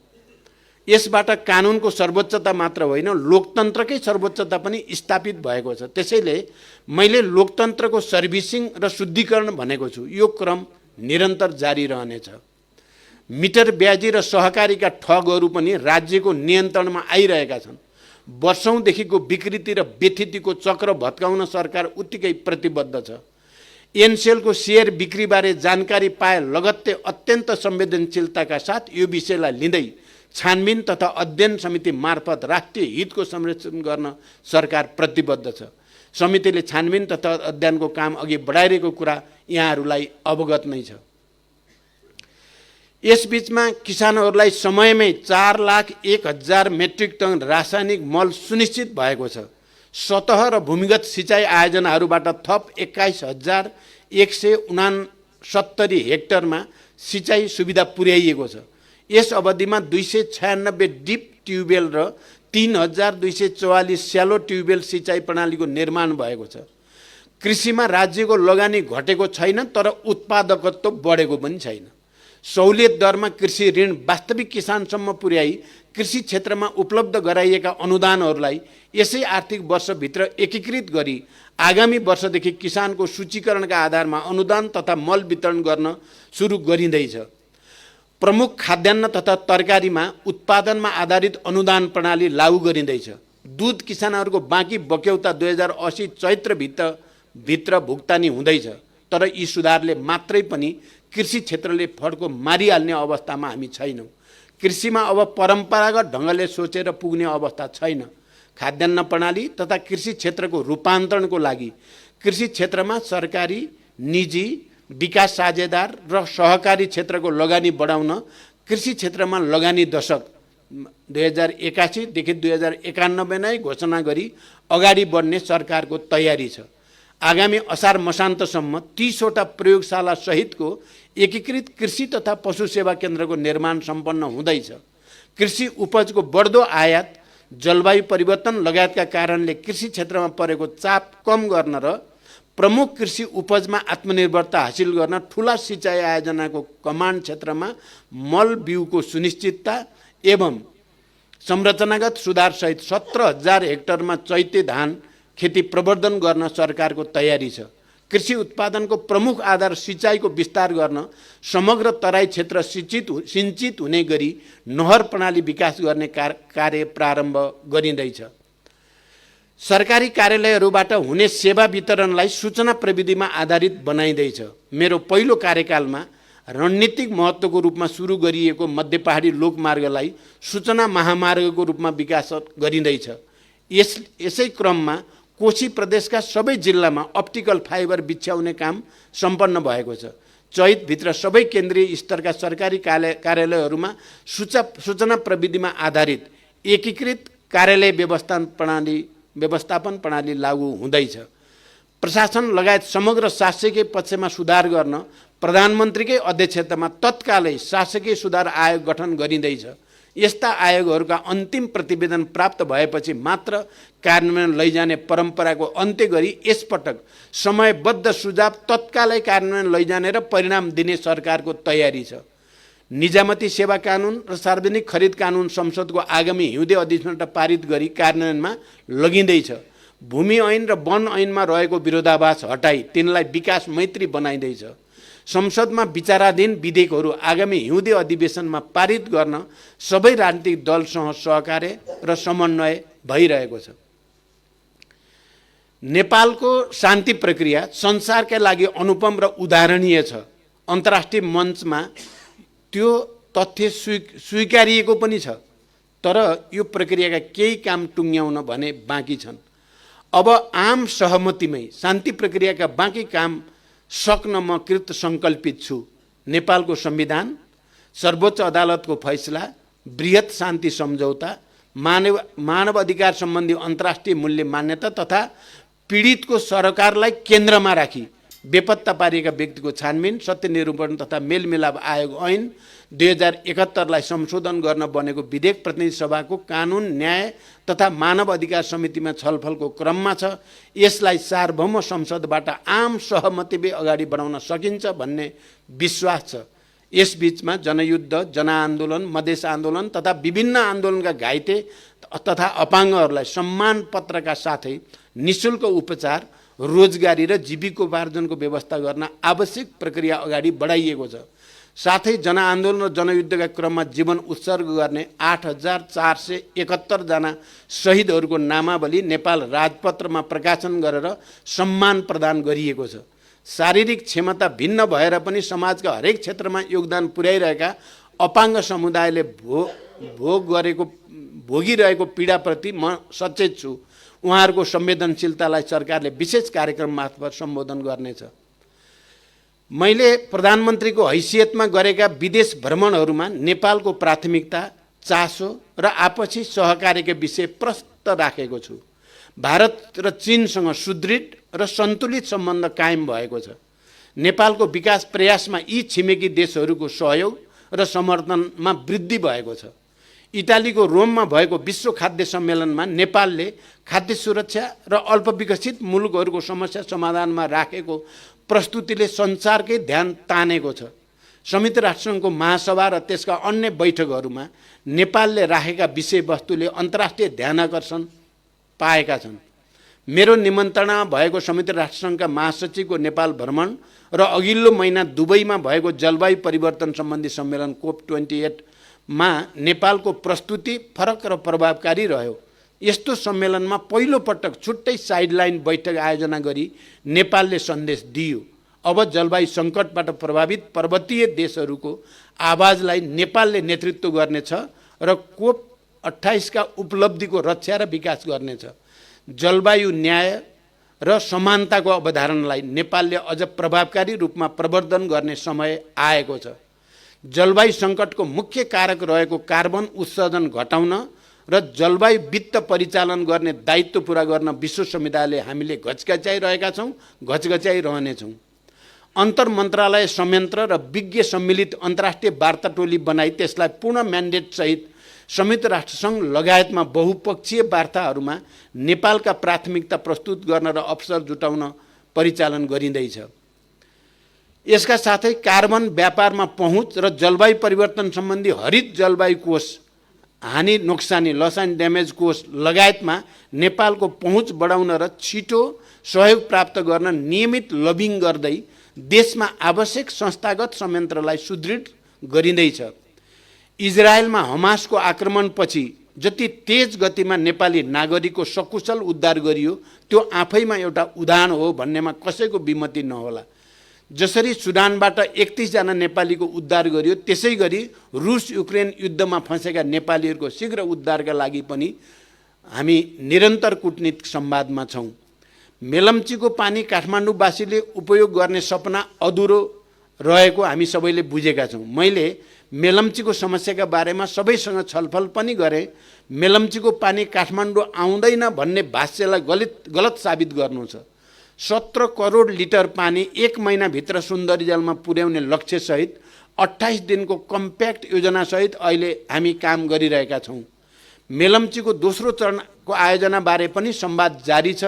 यसबाट कानुनको सर्वोच्चता मात्र होइन, लोकतन्त्रकै सर्वोच्चता पनि स्थापित भएको छ। त्यसैले मैले लोकतन्त्रको सर्भिसिङ र शुद्धिकरण भनेको छु। यो क्रम निरन्तर जारी रहनेछ। मिटर ब्याजी र सहकारीका ठगहरू पनि राज्यको नियन्त्रणमा आइरहेका छन्। वर्षौंदेखिको विकृति र व्यथितिको चक्र भत्काउन सरकार उत्तिकै प्रतिबद्ध छ। एनसेलको सेयर बिक्रीबारे जानकारी पाए लगत्तै अत्यन्त संवेदनशीलताका साथ यो विषयलाई लिँदै छानबिन तथा अध्ययन समिति मार्फत राष्ट्रिय हितको संरक्षण गर्न सरकार प्रतिबद्ध छ। समितिले छानबिन तथा अध्ययनको काम अघि बढाइरहेको कुरा यहाँहरूलाई अवगत नै छ। यसबीचमा किसानहरूलाई समयमै 4,01,000 मेट्रिक टन रासायनिक मल सुनिश्चित भएको छ। सतह र भूमिगत सिँचाइ आयोजनाहरूबाट थप 21,169 हेक्टरमा सिँचाइ सुविधा पुर्याइएको छ। यस अवधिमा 296 डिप ट्युबवेल र 3,244 स्यालो ट्युबवेल सिँचाइ प्रणालीको निर्माण भएको छ। कृषिमा राज्यको लगानी घटेको छैन, तर उत्पादकत्व बढेको पनि छैन। सहुलियत दरमा कृषि ऋण वास्तविक किसानसम्म पुर्याई कृषि क्षेत्रमा उपलब्ध गराइएका अनुदानहरूलाई यसै आर्थिक वर्षभित्र एकीकृत गरी आगामी वर्षदेखि किसानको सूचीकरणका आधारमा अनुदान तथा मल वितरण गर्न सुरु गरिँदैछ। प्रमुख खाद्यान्न तथा तरकारीमा उत्पादनमा आधारित अनुदान प्रणाली लागू गरिँदैछ। दुध किसानहरूको बाँकी बक्यौता 2080 चैत्रभित्र भुक्तानी हुँदैछ। तर यी सुधारले मात्रै पनि कृषि क्षेत्रले फड्को मारिहाल्ने अवस्थामा हामी छैनौँ। कृषिमा अब परम्परागत ढङ्गले सोचेर पुग्ने अवस्था छैन। खाद्यान्न प्रणाली तथा कृषि क्षेत्रको रूपान्तरणको लागि कृषि क्षेत्रमा सरकारी, निजी, विकास साझेदार र सहकारी क्षेत्रको लगानी बढाउन कृषि क्षेत्रमा लगानी दशक 2081 देखि 2091 नै घोषणा गरी अगाडि बढ्ने सरकारको तयारी छ। आगामी असार मसान्तसम्म 30 वटा प्रयोगशाला सहितको एकीकृत कृषि तथा पशु सेवा केन्द्रको निर्माण सम्पन्न हुँदैछ। कृषि उपजको बढ्दो आयात, जलवायु परिवर्तन लगायतका कारणले कृषि क्षेत्रमा परेको चाप कम गर्न र प्रमुख कृषि उपजमा आत्मनिर्भरता हासिल गर्न ठुला सिँचाइ आयोजनाको कमान्ड क्षेत्रमा मल बिउको सुनिश्चितता एवं संरचनागत सुधारसहित 17,000 हेक्टरमा चैते धान खेती प्रवर्धन गर्न सरकारको तयारी छ। कृषि उत्पादनको प्रमुख आधार सिँचाइको विस्तार गर्न समग्र तराई क्षेत्र सिंचित हुने गरी नहर प्रणाली विकास गर्ने कार्य प्रारम्भ गरिँदैछ। सरकारी कार्यालयहरूबाट हुने सेवा वितरणलाई सूचना प्रविधिमा आधारित बनाइँदैछ। मेरो पहिलो कार्यकालमा रणनीतिक महत्त्वको रूपमा सुरु गरिएको मध्य पहाडी लोकमार्गलाई सूचना महामार्गको रूपमा विकास गरिँदैछ। यसै क्रममा कोशी प्रदेशका सबै जिल्लामा अप्टिकल फाइबर बिछ्याउने काम सम्पन्न भएको छ। चैतभित्र सबै केन्द्रीय स्तरका सरकारी कार्यालयहरूमा सूचना प्रविधिमा आधारित एकीकृत कार्यालय व्यवस्थापन प्रणाली लागू हुँदैछ। प्रशासन लगायत समग्र शासकीय पक्षमा सुधार गर्न प्रधानमन्त्रीकै अध्यक्षतामा तत्कालै शासकीय सुधार आयोग गठन गरिँदैछ। यस्ता आयोगहरूका अन्तिम प्रतिवेदन प्राप्त भएपछि मात्र कार्यान्वयन लैजाने परम्पराको अन्त्य गरी यसपटक समयबद्ध सुझाव तत्कालै कार्यान्वयन लैजाने र परिणाम दिने सरकारको तयारी छ। निजामती सेवा कानुन र सार्वजनिक खरिद कानुन संसदको आगामी हिउँदे अधिवेशनबाट पारित गरी कार्यान्वयनमा लगिँदैछ। भूमि ऐन र वन ऐनमा रहेको विरोधाभास हटाई तिनलाई विकास मैत्री बनाइँदैछ। संसदमा विचाराधीन विधेयकहरू आगामी हिउँदे अधिवेशनमा पारित गर्न सबै राजनीतिक दलसँग सहकार्य र समन्वय भइरहेको छ। नेपालको शान्ति प्रक्रिया संसारका लागि अनुपम र उदाहरणीय छ। अन्तर्राष्ट्रिय मञ्चमा त्यो तथ्य स्वीकारिएको पनि छ। तर यो प्रक्रियाका केही काम टुङ्ग्याउन भने बाँकी छन्। अब आम सहमतिमै शान्ति प्रक्रियाका बाँकी काम सक्न म कृत सङ्कल्पित छु। नेपालको संविधान, सर्वोच्च अदालतको फैसला, बृहत शान्ति सम्झौता, मानव अधिकार सम्बन्धी अन्तर्राष्ट्रिय मूल्य मान्यता तथा पीडितको सरकारलाई केन्द्रमा राखी बेपत्ता पारिएका व्यक्तिको छानबिन, सत्य निरूपण तथा मेलमिलाप आयोग ऐन 2071लाई संशोधन गर्न बनेको विधेयक प्रतिनिधि सभाको कानुन, न्याय तथा मानव अधिकार समितिमा छलफलको क्रममा छ। यसलाई सार्वभौम संसदबाट आम सहमतिले अगाडि बढाउन सकिन्छ भन्ने विश्वास छ। यसबीचमा जनयुद्ध, जनआन्दोलन, मधेस आन्दोलन तथा विभिन्न आन्दोलनका घाइते तथा अपाङ्गहरूलाई सम्मान पत्रका साथै निःशुल्क उपचार, रोजगारी र जीविकोपार्जनको व्यवस्था गर्न आवश्यक प्रक्रिया अगाडि बढाइएको छ। साथै जनआन्दोलन र जनयुद्धका क्रममा जीवन उत्सर्ग गर्ने 8,471 जना शहीदहरूको नामावली नेपाल राजपत्रमा प्रकाशन गरेर सम्मान प्रदान गरिएको छ। शारीरिक क्षमता भिन्न भएर पनि समाजका हरेक क्षेत्रमा योगदान पुर्याइरहेका अपाङ्ग समुदायले भोगिरहेको पीडाप्रति म सचेत छु। उहाँहरूको संवेदनशीलतालाई सरकारले विशेष कार्यक्रम मार्फत सम्बोधन गर्नेछ। मैले प्रधानमन्त्रीको हैसियतमा गरेका विदेश भ्रमणहरूमा नेपालको प्राथमिकता, चासो र आपसी सहकार्यका विषय प्रष्ट राखेको छु। भारत र चीनसँग सुदृढ र सन्तुलित सम्बन्ध कायम भएको छ। नेपालको विकास प्रयासमा यी छिमेकी देशहरूको सहयोग र समर्थनमा वृद्धि भएको छ। इटालीको रोममा भएको विश्व खाद्य सम्मेलनमा नेपालले खाद्य सुरक्षा र अल्पविकसित मुलुकहरूको समस्या समाधानमा राखेको प्रस्तुतिले संसारकै ध्यान तानेको छ। संयुक्त राष्ट्रसङ्घको महासभा र त्यसका अन्य बैठकहरूमा नेपालले राखेका विषयवस्तुले अन्तर्राष्ट्रिय ध्यानाकर्षण पाएका छन्। मेरो निमन्त्रणा भएको संयुक्त राष्ट्रसङ्घका महासचिवको नेपाल भ्रमण र अघिल्लो महिना दुबईमा भएको जलवायु परिवर्तन सम्बन्धी सम्मेलन COP28 मा नेपालको प्रस्तुति फरक र प्रभावकारी रह्यो। यस्तो सम्मेलनमा पहिलो पटक छुट्टै साइडलाइन बैठक आयोजना गरी नेपालले सन्देश दियो। अब जलवायु सङ्कटबाट प्रभावित पर्वतीय देशहरूको आवाजलाई नेपालले नेतृत्व गर्नेछ र 28 का उपलब्धिको रक्षा र विकास गर्नेछ। जलवायु न्याय र समानताको अवधारणालाई नेपालले अझ प्रभावकारी रूपमा प्रवर्धन गर्ने समय आएको छ। जलवायु सङ्कटको मुख्य कारक रहेको कार्बन उत्सर्जन घटाउन र जलवायु वित्त परिचालन गर्ने दायित्व पुरा गर्न विश्व समुदायले हामीले घचघच्याइरहेका छौँ, घचघच्याइरहनेछौँ। अन्तर मन्त्रालय संयन्त्र र विज्ञ सम्मिलित अन्तर्राष्ट्रिय वार्ता टोली बनाई त्यसलाई पूर्ण म्यान्डेट सहित संयुक्त राष्ट्रसङ्घ लगायतमा बहुपक्षीय वार्ताहरूमा नेपालका प्राथमिकता प्रस्तुत गर्न र अवसर जुटाउन परिचालन गरिँदैछ। यसका साथै कार्बन व्यापारमा पहुँच र जलवायु परिवर्तन सम्बन्धी हरित जलवायु कोष, हानि नोक्सानी लस एन्ड ड्यामेज कोष लगायतमा नेपालको पहुँच बढाउन र छिटो सहयोग प्राप्त गर्न नियमित लबिङ गर्दै देशमा आवश्यक संस्थागत संयन्त्रलाई सुदृढ गरिँदैछ। इजरायलमा हमासको आक्रमणपछि जति तेज गतिमा नेपाली नागरिकको सकुशल उद्धार गरियो त्यो आफैमा एउटा उदाहरण हो भन्नेमा कसैको विमति नहोला। जसरी सुडानबाट 31 जना नेपालीको उद्धार गरियो त्यसै गरी रुस युक्रेन युद्धमा फँसेका नेपालीहरूको शीघ्र उद्धारका लागि पनि हामी निरन्तर कूटनीतिक संवादमा छौँ। मेलम्चीको पानी काठमाडौँवासीले उपयोग गर्ने सपना अधुरो रहेको हामी सबैले बुझेका छौँ। मैले मेलम्चीको समस्याका बारेमा सबैसँग छलफल पनि गरेँ। मेलम्चीको पानी काठमाडौँ आउँदैन भन्ने भाष्यलाई गलत साबित गर्नु छ। 17 करोड लिटर पानी 1 महिनाभित्र सुन्दरी जलमा पुर्याउने लक्ष्यसहित 28 दिनको कम्प्याक्ट योजनासहित अहिले हामी काम गरिरहेका छौँ। मेलम्चीको दोस्रो चरणको आयोजनाबारे पनि संवाद जारी छ।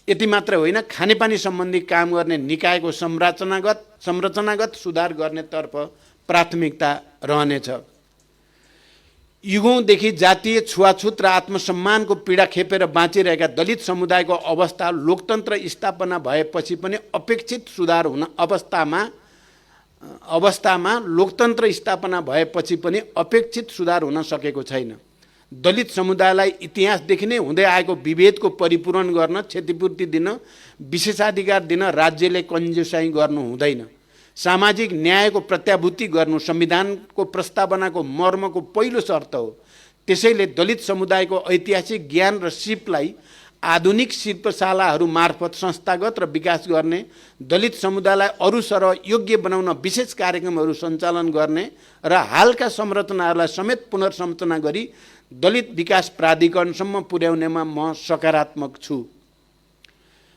यति मात्र होइन, खानेपानी सम्बन्धी काम गर्ने निकायको संरचनागत सुधार गर्नेतर्फ प्राथमिकता रहनेछ। युगौँदेखि जातीय छुवाछुत र आत्मसम्मानको पीडा खेपेर बाँचिरहेका दलित समुदायको अवस्था लोकतन्त्र स्थापना भएपछि पनि अपेक्षित सुधार हुन अवस्थामा लोकतन्त्र स्थापना भएपछि पनि अपेक्षित सुधार हुन सकेको छैन। दलित समुदायलाई इतिहासदेखि नै हुँदै आएको विभेदको परिपूरण गर्न, क्षतिपूर्ति दिन, विशेषाधिकार दिन राज्यले कन्जुसाइ गर्नु हुँदैन। सामाजिक न्यायको प्रत्याभूति गर्नु संविधानको प्रस्तावनाको मर्मको पहिलो शर्त हो। त्यसैले दलित समुदायको ऐतिहासिक ज्ञान र सिपलाई आधुनिक शिल्पशालाहरू मार्फत संस्थागत र विकास गर्ने, दलित समुदायलाई अरू सरह योग्य बनाउन विशेष कार्यक्रमहरू सञ्चालन गर्ने र हालका संरचनाहरूलाई समेत पुनर्संरचना गरी दलित विकास प्राधिकरणसम्म पुर्याउनेमा म सकारात्मक छु।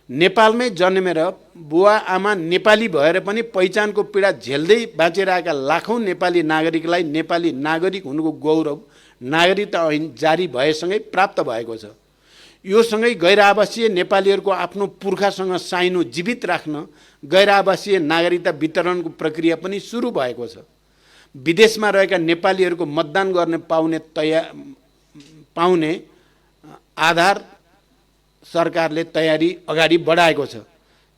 नेपालमै जन्मेर बुवा आमा नेपाली भएर पनि पहिचानको पीडा झेल्दै बाँचिरहेका लाखौँ नेपाली नागरिकलाई नेपाली नागरिक हुनुको गौरव नागरिकता ऐन जारी भएसँगै प्राप्त भएको छ। यो सँगै गैर-आवासीय नेपालीहरूको आफ्नो पुर्खासँग साइनो जीवित राख्न गैर-आवासीय नागरिकता वितरणको प्रक्रिया पनि सुरु भएको छ। विदेशमा रहेका नेपालीहरूको मतदान गर्ने पाउने आधार सरकारले तयारी अगाडि बढाएको छ।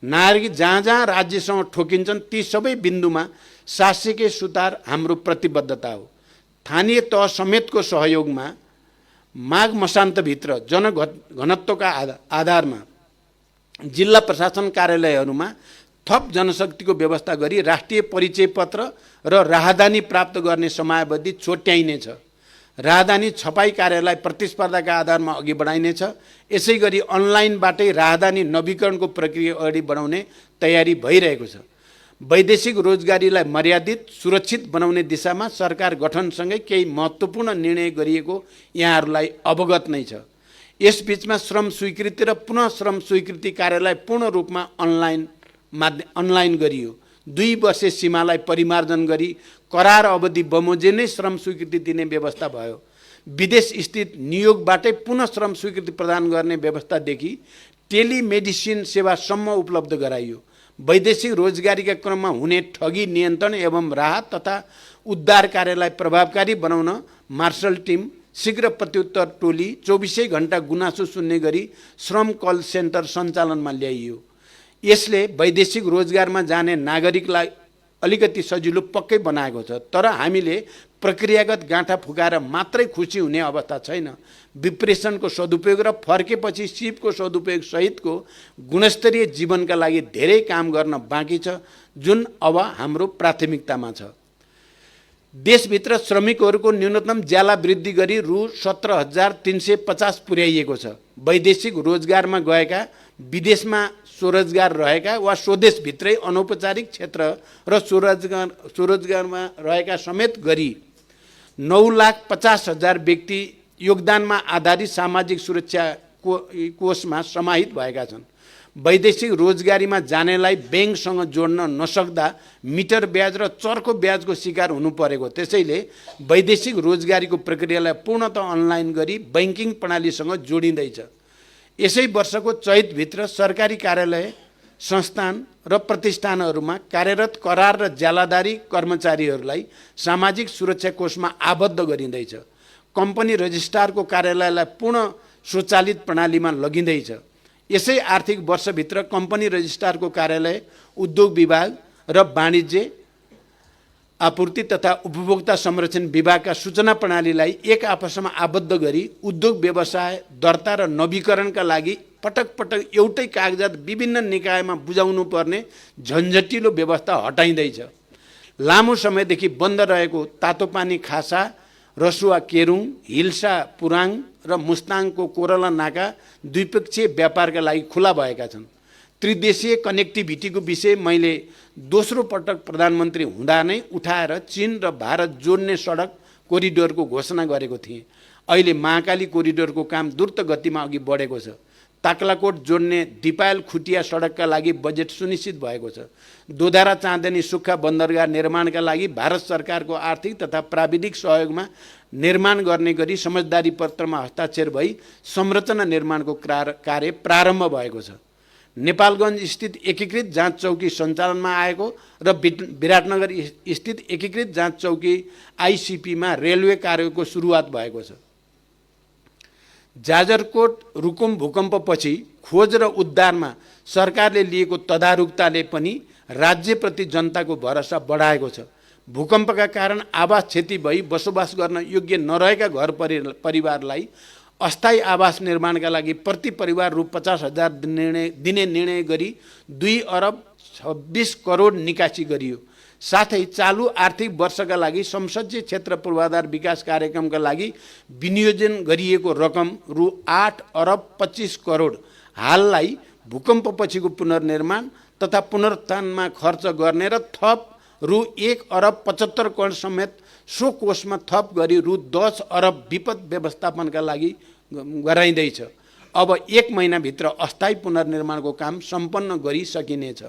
नागरिक जहाँ जहाँ राज्यसँग ठोकिन्छन् ती सबै बिन्दुमा शासकीय सुधार हाम्रो प्रतिबद्धता हो। स्थानीय तह समेतको सहयोगमा माघ मसान्तभित्र जनघनत्वका आधारमा जिल्ला प्रशासन कार्यालयहरूमा थप जनशक्तिको व्यवस्था गरी राष्ट्रिय परिचय पत्र र राहदानी प्राप्त गर्ने समयावधि छोट्याइनेछ। राहदानी छपाई कार्यलाई प्रतिस्पर्धाका आधारमा अघि बढाइनेछ। यसै गरी अनलाइनबाटै राहदानी नवीकरणको प्रक्रिया अगाडि बढाउने तयारी भइरहेको छ। वैदेशिक रोजगारीलाई मर्यादित सुरक्षित बनाउने दिशामा सरकार गठनसँगै केही महत्त्वपूर्ण निर्णय गरिएको यहाँहरूलाई अवगत नै छ। यसबीचमा श्रम स्वीकृति र पुनः श्रम स्वीकृति कार्यलाई पूर्ण रूपमा अनलाइन गरियो। 2 वर्षे सीमालाई परिमार्जन गरी करार अवधि बमोजिमै श्रम स्वीकृति दिने व्यवस्था भयो। विदेश स्थित नियोगबाटै पुनः श्रम स्वीकृति प्रदान गर्ने व्यवस्थादेखि टेलिमेडिसिन सेवासम्म उपलब्ध गराइयो। वैदेशिक रोजगारीका क्रममा हुने ठगी नियन्त्रण एवं राहत तथा उद्धार कार्यलाई प्रभावकारी बनाउन मार्शल टिम, शीघ्र प्रत्युत्तर टोली, 24 घण्टा गुनासो सुन्ने गरी श्रम कल सेन्टर सञ्चालनमा ल्याइयो। यसले वैदेशिक रोजगारमा जाने नागरिकलाई अलिकति सजिलो पक्कै बनाएको छ। तर हामीले प्रक्रियागत गाँठा फुकाएर मात्रै खुसी हुने अवस्था छैन। विप्रेसनको सदुपयोग र फर्केपछि सिपको सदुपयोग सहितको गुणस्तरीय जीवनका लागि धेरै काम गर्न बाँकी छ, जुन अब हाम्रो प्राथमिकतामा छ। देशभित्र श्रमिकहरूको न्यूनतम ज्याला वृद्धि गरी रु 17,350 पुर्याइएको छ। वैदेशिक रोजगारमा गएका, विदेशमा स्वरोजगार रहेका वा स्वदेशभित्रै अनौपचारिक क्षेत्र र स्वरोजगारमा रहेका समेत गरी 9,50,000 व्यक्ति योगदानमा आधारित सामाजिक सुरक्षा कोषमा समाहित भएका छन्। वैदेशिक रोजगारीमा जानेलाई ब्याङ्कसँग जोड्न नसक्दा मिटर ब्याज र चर्को ब्याजको शिकार हुनु परेको। त्यसैले वैदेशिक रोजगारीको प्रक्रियालाई पूर्णतः अनलाइन गरी बैंकिङ प्रणालीसँग जोडिँदैछ। यसै वर्षको चैतभित्र सरकारी कार्यालय, संस्थान र प्रतिष्ठानहरूमा कार्यरत करार र ज्यालादारी कर्मचारीहरूलाई सामाजिक सुरक्षा कोषमा आबद्ध गरिँदैछ। कम्पनी रजिस्ट्रारको कार्यालयलाई पूर्ण स्वचालित प्रणालीमा लगिँदैछ। यसै आर्थिक वर्षभित्र कम्पनी रजिस्ट्रारको कार्यालय, उद्योग विभाग र वाणिज्य, आपूर्ति तथा उपभोक्ता संरक्षण विभागका सूचना प्रणालीलाई एक आपसमा आबद्ध गरी उद्योग व्यवसाय दर्ता र नवीकरणका लागि पटक पटक एउटै कागजात विभिन्न निकायमा बुझाउनु पर्ने झन्झटिलो व्यवस्था हटाइँदैछ। लामो समयदेखि बन्द रहेको तातोपानी खासा, रसुवा केरुङ, हिल्सा पुराङ र मुस्ताङको कोरला नाका द्विपक्षीय व्यापारका लागि खुला भएका छन्। त्रिदेशीय कनेक्टिभिटीको विषय मैले दोस्रो पटक प्रधानमन्त्री हुँदा नै उठाएर चीन र भारत जोड्ने सडक कोरिडोरको घोषणा गरेको थिएँ। अहिले महाकाली कोरिडोरको काम द्रुत गतिमा अघि बढेको छ। ताक्लाकोट जोड्ने दिपायल खुटिया सडकका लागि बजेट सुनिश्चित भएको छ। दोधारा चाँदनी सुक्खा बन्दरगाह निर्माणका लागि भारत सरकारको आर्थिक तथा प्राविधिक सहयोगमा निर्माण गर्ने गरी समझदारी पत्रमा हस्ताक्षर भई संरचना निर्माणको कार्य प्रारम्भ भएको छ। नेपालगञ्ज स्थित एकीकृत जाँच चौकी सञ्चालनमा आएको र विराटनगर स्थित एकीकृत जाँच चौकी आइसिपीमा रेलवे कार्यको सुरुवात भएको छ। जाजरकोट रुकुम भूकम्पपछि खोज र उद्धारमा सरकारले लिएको तदारुकताले पनि राज्यप्रति जनताको भरोसा बढाएको छ। भूकम्पका कारण आवास क्षति भई बसोबास गर्न योग्य नरहेका घर परिवारलाई अस्थायी आवास निर्माणका लागि प्रति परिवार रु 50,000 दिने निर्णय गरी 2,26 करोड निकासी गरियो। साथै चालु आर्थिक वर्षका लागि संसदीय क्षेत्र पूर्वाधार विकास कार्यक्रमका लागि विनियोजन गरिएको रकम रु 8,25 करोड हाललाई भूकम्पपछिको पुनर्निर्माण तथा पुनरुत्थानमा खर्च गर्ने र थप रु 1,75 करोड समेत सो कोषमा थप गरी रु 10 अरब विपद व्यवस्थापनका लागि गराइँदैछ। अब 1 महिनाभित्र अस्थायी पुनर्निर्माणको काम सम्पन्न गरिसकिनेछ।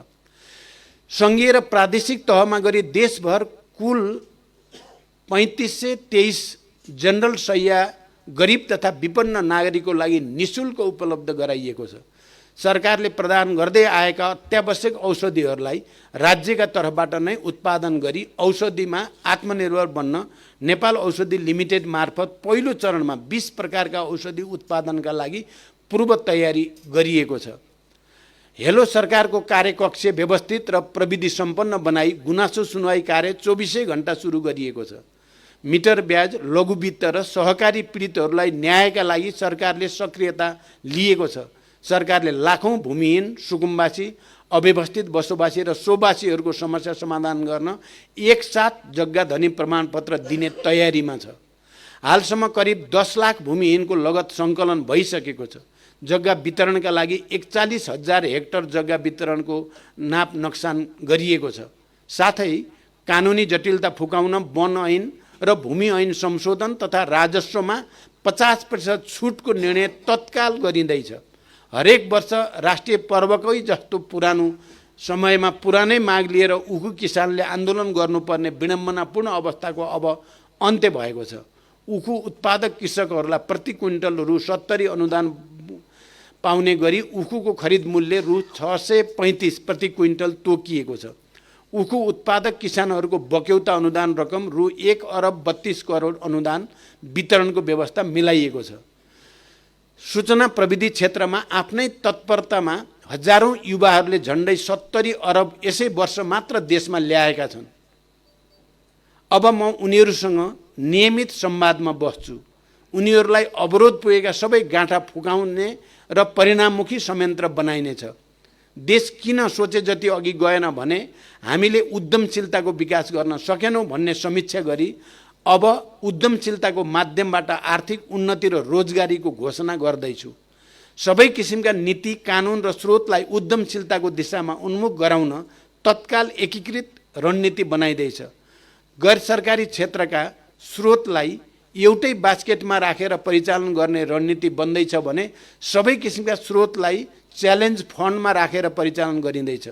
सङ्घीय र प्रादेशिक तहमा गरी देशभर कुल 3523 जनरल शैय्या गरिब तथा विपन्न नागरिकको लागि निःशुल्क उपलब्ध गराइएको छ। सरकारले प्रदान गर्दै आएका अत्यावश्यक औषधिहरूलाई राज्यका तर्फबाट नै उत्पादन गरी औषधिमा आत्मनिर्भर बन्न नेपाल औषधि लिमिटेड मार्फत पहिलो चरणमा 20 प्रकारका औषधि उत्पादनका लागि पूर्व तयारी गरिएको छ। हेलो सरकारको कार्यकक्ष व्यवस्थित र प्रविधि सम्पन्न बनाई गुनासो सुनवाई कार्य 24 घण्टा सुरु गरिएको छ। मिटर ब्याज, लघु वित्त र सहकारी पीडितहरूलाई न्यायका लागि सरकारले सक्रियता लिएको छ। सरकारले लाखौं भूमिहीन, सुकुम्बासी, अव्यवस्थित बसोबासी र सोबासीहरूको समस्या समाधान गर्न एकसाथ जग्गा धनी प्रमाणपत्र दिने तयारीमा छ। हालसम्म करिब 10 लाख भूमिहीनको लगत सङ्कलन भइसकेको छ। जग्गा वितरणका लागि 41,000 हेक्टर जग्गा वितरणको नाप नक्सान गरिएको छ। साथै कानुनी जटिलता फुकाउन वन ऐन र भूमि ऐन संशोधन तथा राजस्वमा 50% छुटको निर्णय तत्काल गरिँदैछ। हरेक वर्ष राष्ट्रिय पर्वकै जस्तो पुरानो समयमा पुरानै माग लिएर उखु किसानले आन्दोलन गर्नुपर्ने विडम्बनापूर्ण अवस्थाको अब अन्त्य भएको छ। उखु उत्पादक कृषकहरूलाई प्रति क्विन्टल रु 70 अनुदान पाउने गरी उखुको खरिद मूल्य रु 635 प्रति क्विन्टल तोकिएको छ। उखु उत्पादक किसानहरूको बक्यौता अनुदान रकम रु 1,32 करोड अनुदान वितरणको व्यवस्था मिलाइएको छ। सूचना प्रविधि क्षेत्रमा आफ्नै तत्परतामा हजारौं युवाहरूले झण्डै 70 अरब यसै वर्ष मात्र देशमा ल्याएका छन्। अब म उनीहरूसँग नियमित संवादमा बस्छु। उनीहरूलाई अवरोध पुगेका सबै गाँठा फुकाउने र परिणाममुखी संयन्त्र बनाइनेछ। देश किन सोचे जति अघि गएन भने हामीले उद्यमशीलताको विकास गर्न सकेनौँ भन्ने समीक्षा गरी अब उद्यमशीलताको माध्यमबाट आर्थिक उन्नति र रोजगारीको घोषणा गर्दैछु। सबै किसिमका नीति, कानुन र स्रोतलाई उद्यमशीलताको दिशामा उन्मुख गराउन तत्काल एकीकृत रणनीति बनाइँदैछ। गैर सरकारी क्षेत्रका स्रोतलाई एउटै बास्केटमा राखेर परिचालन गर्ने रणनीति बन्दैछ भने सबै किसिमका स्रोतलाई च्यालेन्ज फन्डमा राखेर परिचालन गरिँदैछ।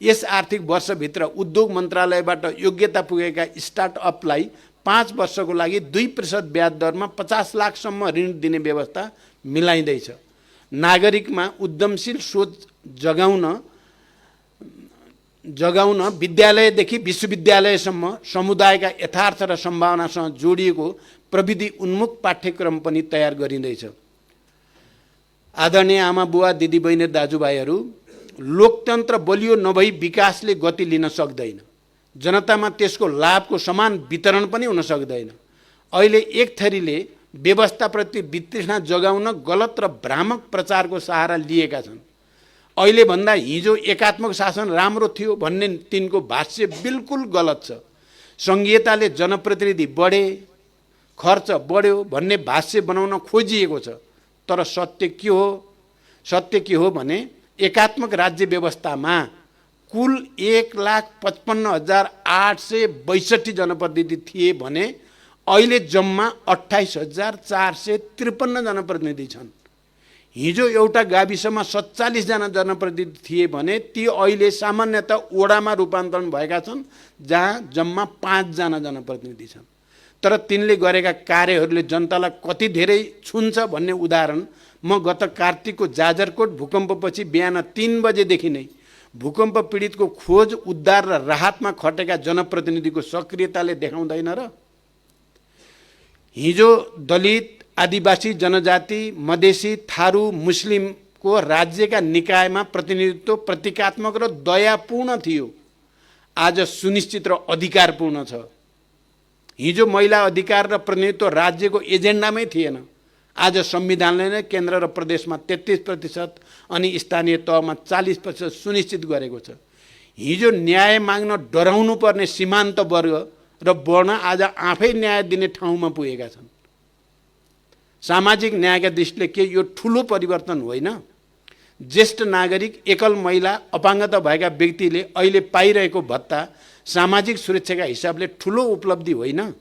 यस आर्थिक वर्षभित्र उद्योग मन्त्रालयबाट योग्यता पुगेका स्टार्टअपलाई 5 वर्षको लागि 2% ब्याज दरमा 50 लाखसम्म ऋण दिने व्यवस्था मिलाइँदैछ। नागरिकमा उद्यमशील सोच जगाउन विद्यालयदेखि विश्वविद्यालयसम्म समुदायका यथार्थ र सम्भावनासँग जोडिएको प्रविधि उन्मुख पाठ्यक्रम पनि तयार गरिँदैछ। आदरणीय आमा बुवा, दिदीबहिनी, दाजुभाइहरू, लोकतन्त्र बलियो नभई विकासले गति लिन सक्दैन। जनतामा त्यसको लाभको समान वितरण पनि हुन सक्दैन। अहिले एक थरीले व्यवस्थाप्रति वितृष्णा जगाउन गलत र भ्रामक प्रचारको सहारा लिएका छन्। अहिले भन्दा हिजो एकात्मक शासन राम्रो थियो भन्ने तिनको भाष्य बिल्कुल गलत छ। संघीयताले जनप्रतिनिधि बढे, खर्च बढ्यो भन्ने भाष्य बनाउन खोजिएको छ। तर सत्य के हो भने एकात्मक राज्य व्यवस्थामा कुल 1,55,862 जनप्रतिनिधि थिए भने अहिले जम्मा 28,453 जनप्रतिनिधि छन्। हिजो एउटा गाविसमा 47 जना जनप्रतिनिधि थिए भने ती अहिले सामान्यतः वडामा रूपान्तरण भएका छन्, जहाँ जम्मा 5 जना जनप्रतिनिधि छन्। तर तिनले गरेका कार्यहरूले जनतालाई कति धेरै छुन्छ भन्ने उदाहरण म गत कार्तिकको जाजरकोट भूकम्पपछि बिहान 3 बजेदेखि नै भूकम्प पीडितको खोज, उद्धार र राहतमा खटेका जनप्रतिनिधिको सक्रियताले देखाउँदैन र? हिजो दलित, आदिवासी जनजाति, मधेसी, थारू, मुस्लिमको राज्यका निकायमा प्रतिनिधित्व प्रतीकात्मक र दयापूर्ण थियो। आज सुनिश्चित र अधिकारपूर्ण छ। हिजो महिला अधिकार र प्रतिनिधित्व राज्यको एजेन्डामै थिएन। आज संविधानले नै केन्द्र र प्रदेशमा 33% अनि स्थानीय तहमा 40% सुनिश्चित गरेको छ। हिजो न्याय माग्न डराउनु पर्ने सीमान्त वर्ग र वर्ण आज आफै न्याय दिने ठाउँमा पुगेका छन्। सामाजिक न्यायका दृष्टिले के यो ठुलो परिवर्तन होइन? ज्येष्ठ नागरिक, एकल महिला, अपाङ्गता भएका व्यक्तिले अहिले पाइरहेको भत्ता सामाजिक सुरक्षाका हिसाबले ठुलो उपलब्धि होइन?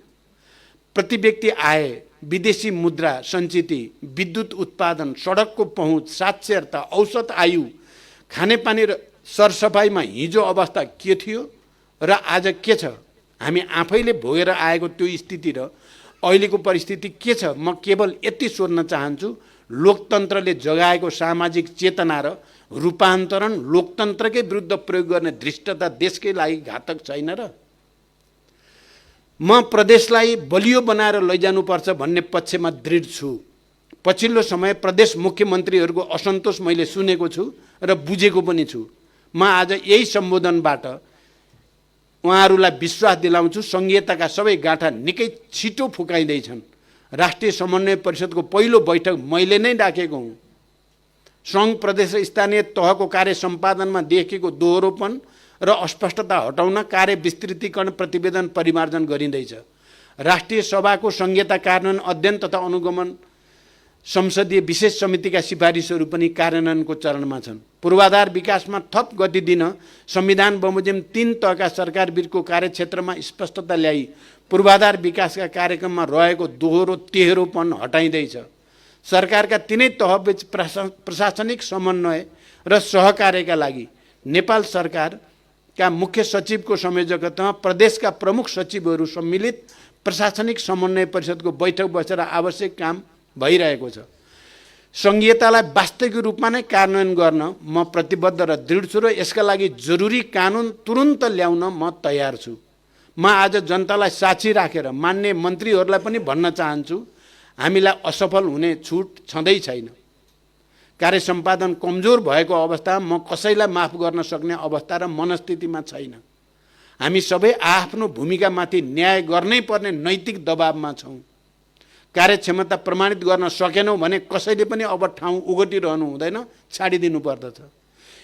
प्रति व्यक्ति आय, विदेशी मुद्रा सञ्चिति, विद्युत उत्पादन, सडकको पहुँच, साक्षरता, औसत आयु, खानेपानी र सरसफाइमा हिजो अवस्था के थियो र आज के छ? हामी आफैले भोगेर आएको त्यो स्थिति र अहिलेको परिस्थिति के छ? म केवल यति सोध्न चाहन्छु, लोकतन्त्रले जगाएको सामाजिक चेतना र रूपान्तरण लोकतन्त्रकै विरुद्ध प्रयोग गर्ने धृष्टता देशकै लागि घातक छैन र? म प्रदेशलाई बलियो बनाएर लैजानुपर्छ भन्ने पक्षमा दृढ छु। पछिल्लो समय प्रदेश मुख्यमन्त्रीहरूको असन्तोष मैले सुनेको छु र बुझेको पनि छु। म आज यही सम्बोधनबाट उहाँहरूलाई विश्वास दिलाउँछु, संघीयताका सबै गाँठा निकै छिटो फुकाइँदैछन्। राष्ट्रिय समन्वय परिषदको पहिलो बैठक मैले नै डाकेको हुँ। सङ्घ, प्रदेश र स्थानीय तहको कार्य सम्पादनमा देखिएको दोहोरोपन र अस्पष्टता हटाउन कार्य विस्तृतीकरण प्रतिवेदन परिमार्जन गरिँदैछ। राष्ट्रिय सभाको संघीयता कार्यान्वयन अध्ययन तथा अनुगमन संसदीय विशेष समितिका सिफारिसहरू पनि कार्यान्वयनको चरणमा छन्। पूर्वाधार विकासमा थप गति दिन संविधान बमोजिम 3 तहका सरकारबिचको कार्यक्षेत्रमा स्पष्टता ल्याई पूर्वाधार विकासका कार्यक्रममा रहेको दोहोरो तेह्रोपन हटाइँदैछ। सरकारका तीनै तहबीच प्रशासनिक समन्वय र सहकार्यका लागि नेपाल सरकारका मुख्य सचिवको संयोजकतामा प्रदेशका प्रमुख सचिवहरू सम्मिलित प्रशासनिक समन्वय परिषदको बैठक बसेर आवश्यक काम भइरहेको छ। संघीयतालाई वास्तविक रूपमा नै कार्यान्वयन गर्न म प्रतिबद्ध र दृढ छु र यसका लागि जरुरी कानुन तुरुन्त ल्याउन म तयार छु। म आज जनतालाई साक्षी राखेर मान्य मन्त्रीहरूलाई पनि भन्न चाहन्छु, हामीलाई असफल हुने छुट छँदै छैन। कार्य सम्पादन कमजोर भएको अवस्थामा म कसैलाई माफ गर्न सक्ने अवस्था र मनस्थितिमा छैन। हामी सबै आफ्नो भूमिकामाथि न्याय गर्नै पर्ने नैतिक दबावमा छौँ। कार्यक्षमता प्रमाणित गर्न सकेनौँ भने कसैले पनि अब ठाउँ ओगटिरहनु हुँदैन, छाडिदिनु पर्दछ।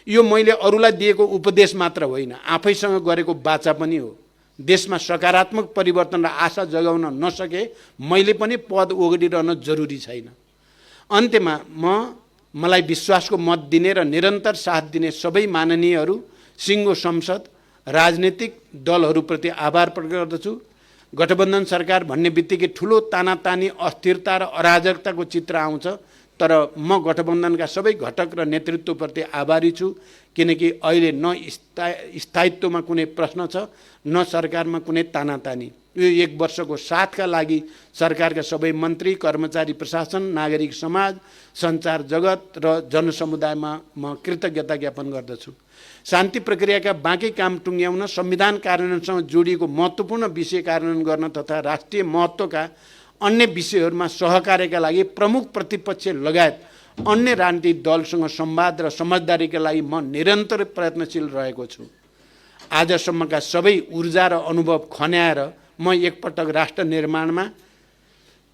यो मैले अरूलाई दिएको उपदेश मात्र होइन, आफैसँग गरेको वाचा पनि हो। देशमा सकारात्मक परिवर्तन र आशा जगाउन नसके मैले पनि पद ओगटिरहन जरुरी छैन। अन्त्यमा मलाई विश्वासको मत दिने र निरन्तर साथ दिने सबै माननीयहरू, सिङ्गो संसद, राजनीतिक दलहरूप्रति आभार प्रकट गर्दछु। गठबन्धन सरकार भन्ने बित्तिकै ठुलो तानातानी, अस्थिरता र अराजकताको चित्र आउँछ, तर म गठबन्धनका सबै घटक र नेतृत्वप्रति आभारी छु, किनकि अहिले न स्थायित्वमा कुनै प्रश्न छ, न सरकारमा कुनै तानातानी। यो 1 वर्षको साथका लागि सरकारका सबै मन्त्री, कर्मचारी, प्रशासन, नागरिक समाज, सञ्चार जगत र जनसमुदायमा म कृतज्ञता ज्ञापन गर्दछु। शान्ति प्रक्रियाका बाँकी काम टुङ्ग्याउन, संविधान कार्यान्वयनसँग जोडिएको महत्त्वपूर्ण विषय कार्यान्वयन गर्न तथा राष्ट्रिय महत्त्वका अन्य विषयहरूमा सहकार्यका लागि प्रमुख प्रतिपक्ष लगायत अन्य राजनीतिक दलसँग संवाद र समझदारीका लागि म निरन्तर प्रयत्नशील रहेको छु। आजसम्मका सबै ऊर्जा र अनुभव खन्याएर म एकपटक राष्ट्र निर्माणमा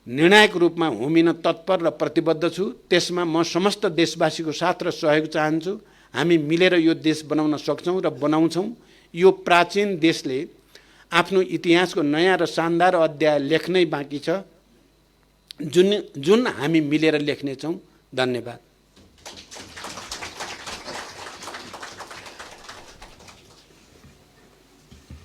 निर्णायक रूपमा होमिन तत्पर र प्रतिबद्ध छु। त्यसमा म समस्त देशवासीको साथ र सहयोग चाहन्छु। हामी मिलेर यो देश बनाउन सक्छौँ र बनाउँछौँ। यो प्राचीन देशले आफ्नो इतिहासको नयाँ र शानदार अध्याय लेख्नै बाँकी छ, जुन हामी मिलेर लेख्नेछौँ। धन्यवाद।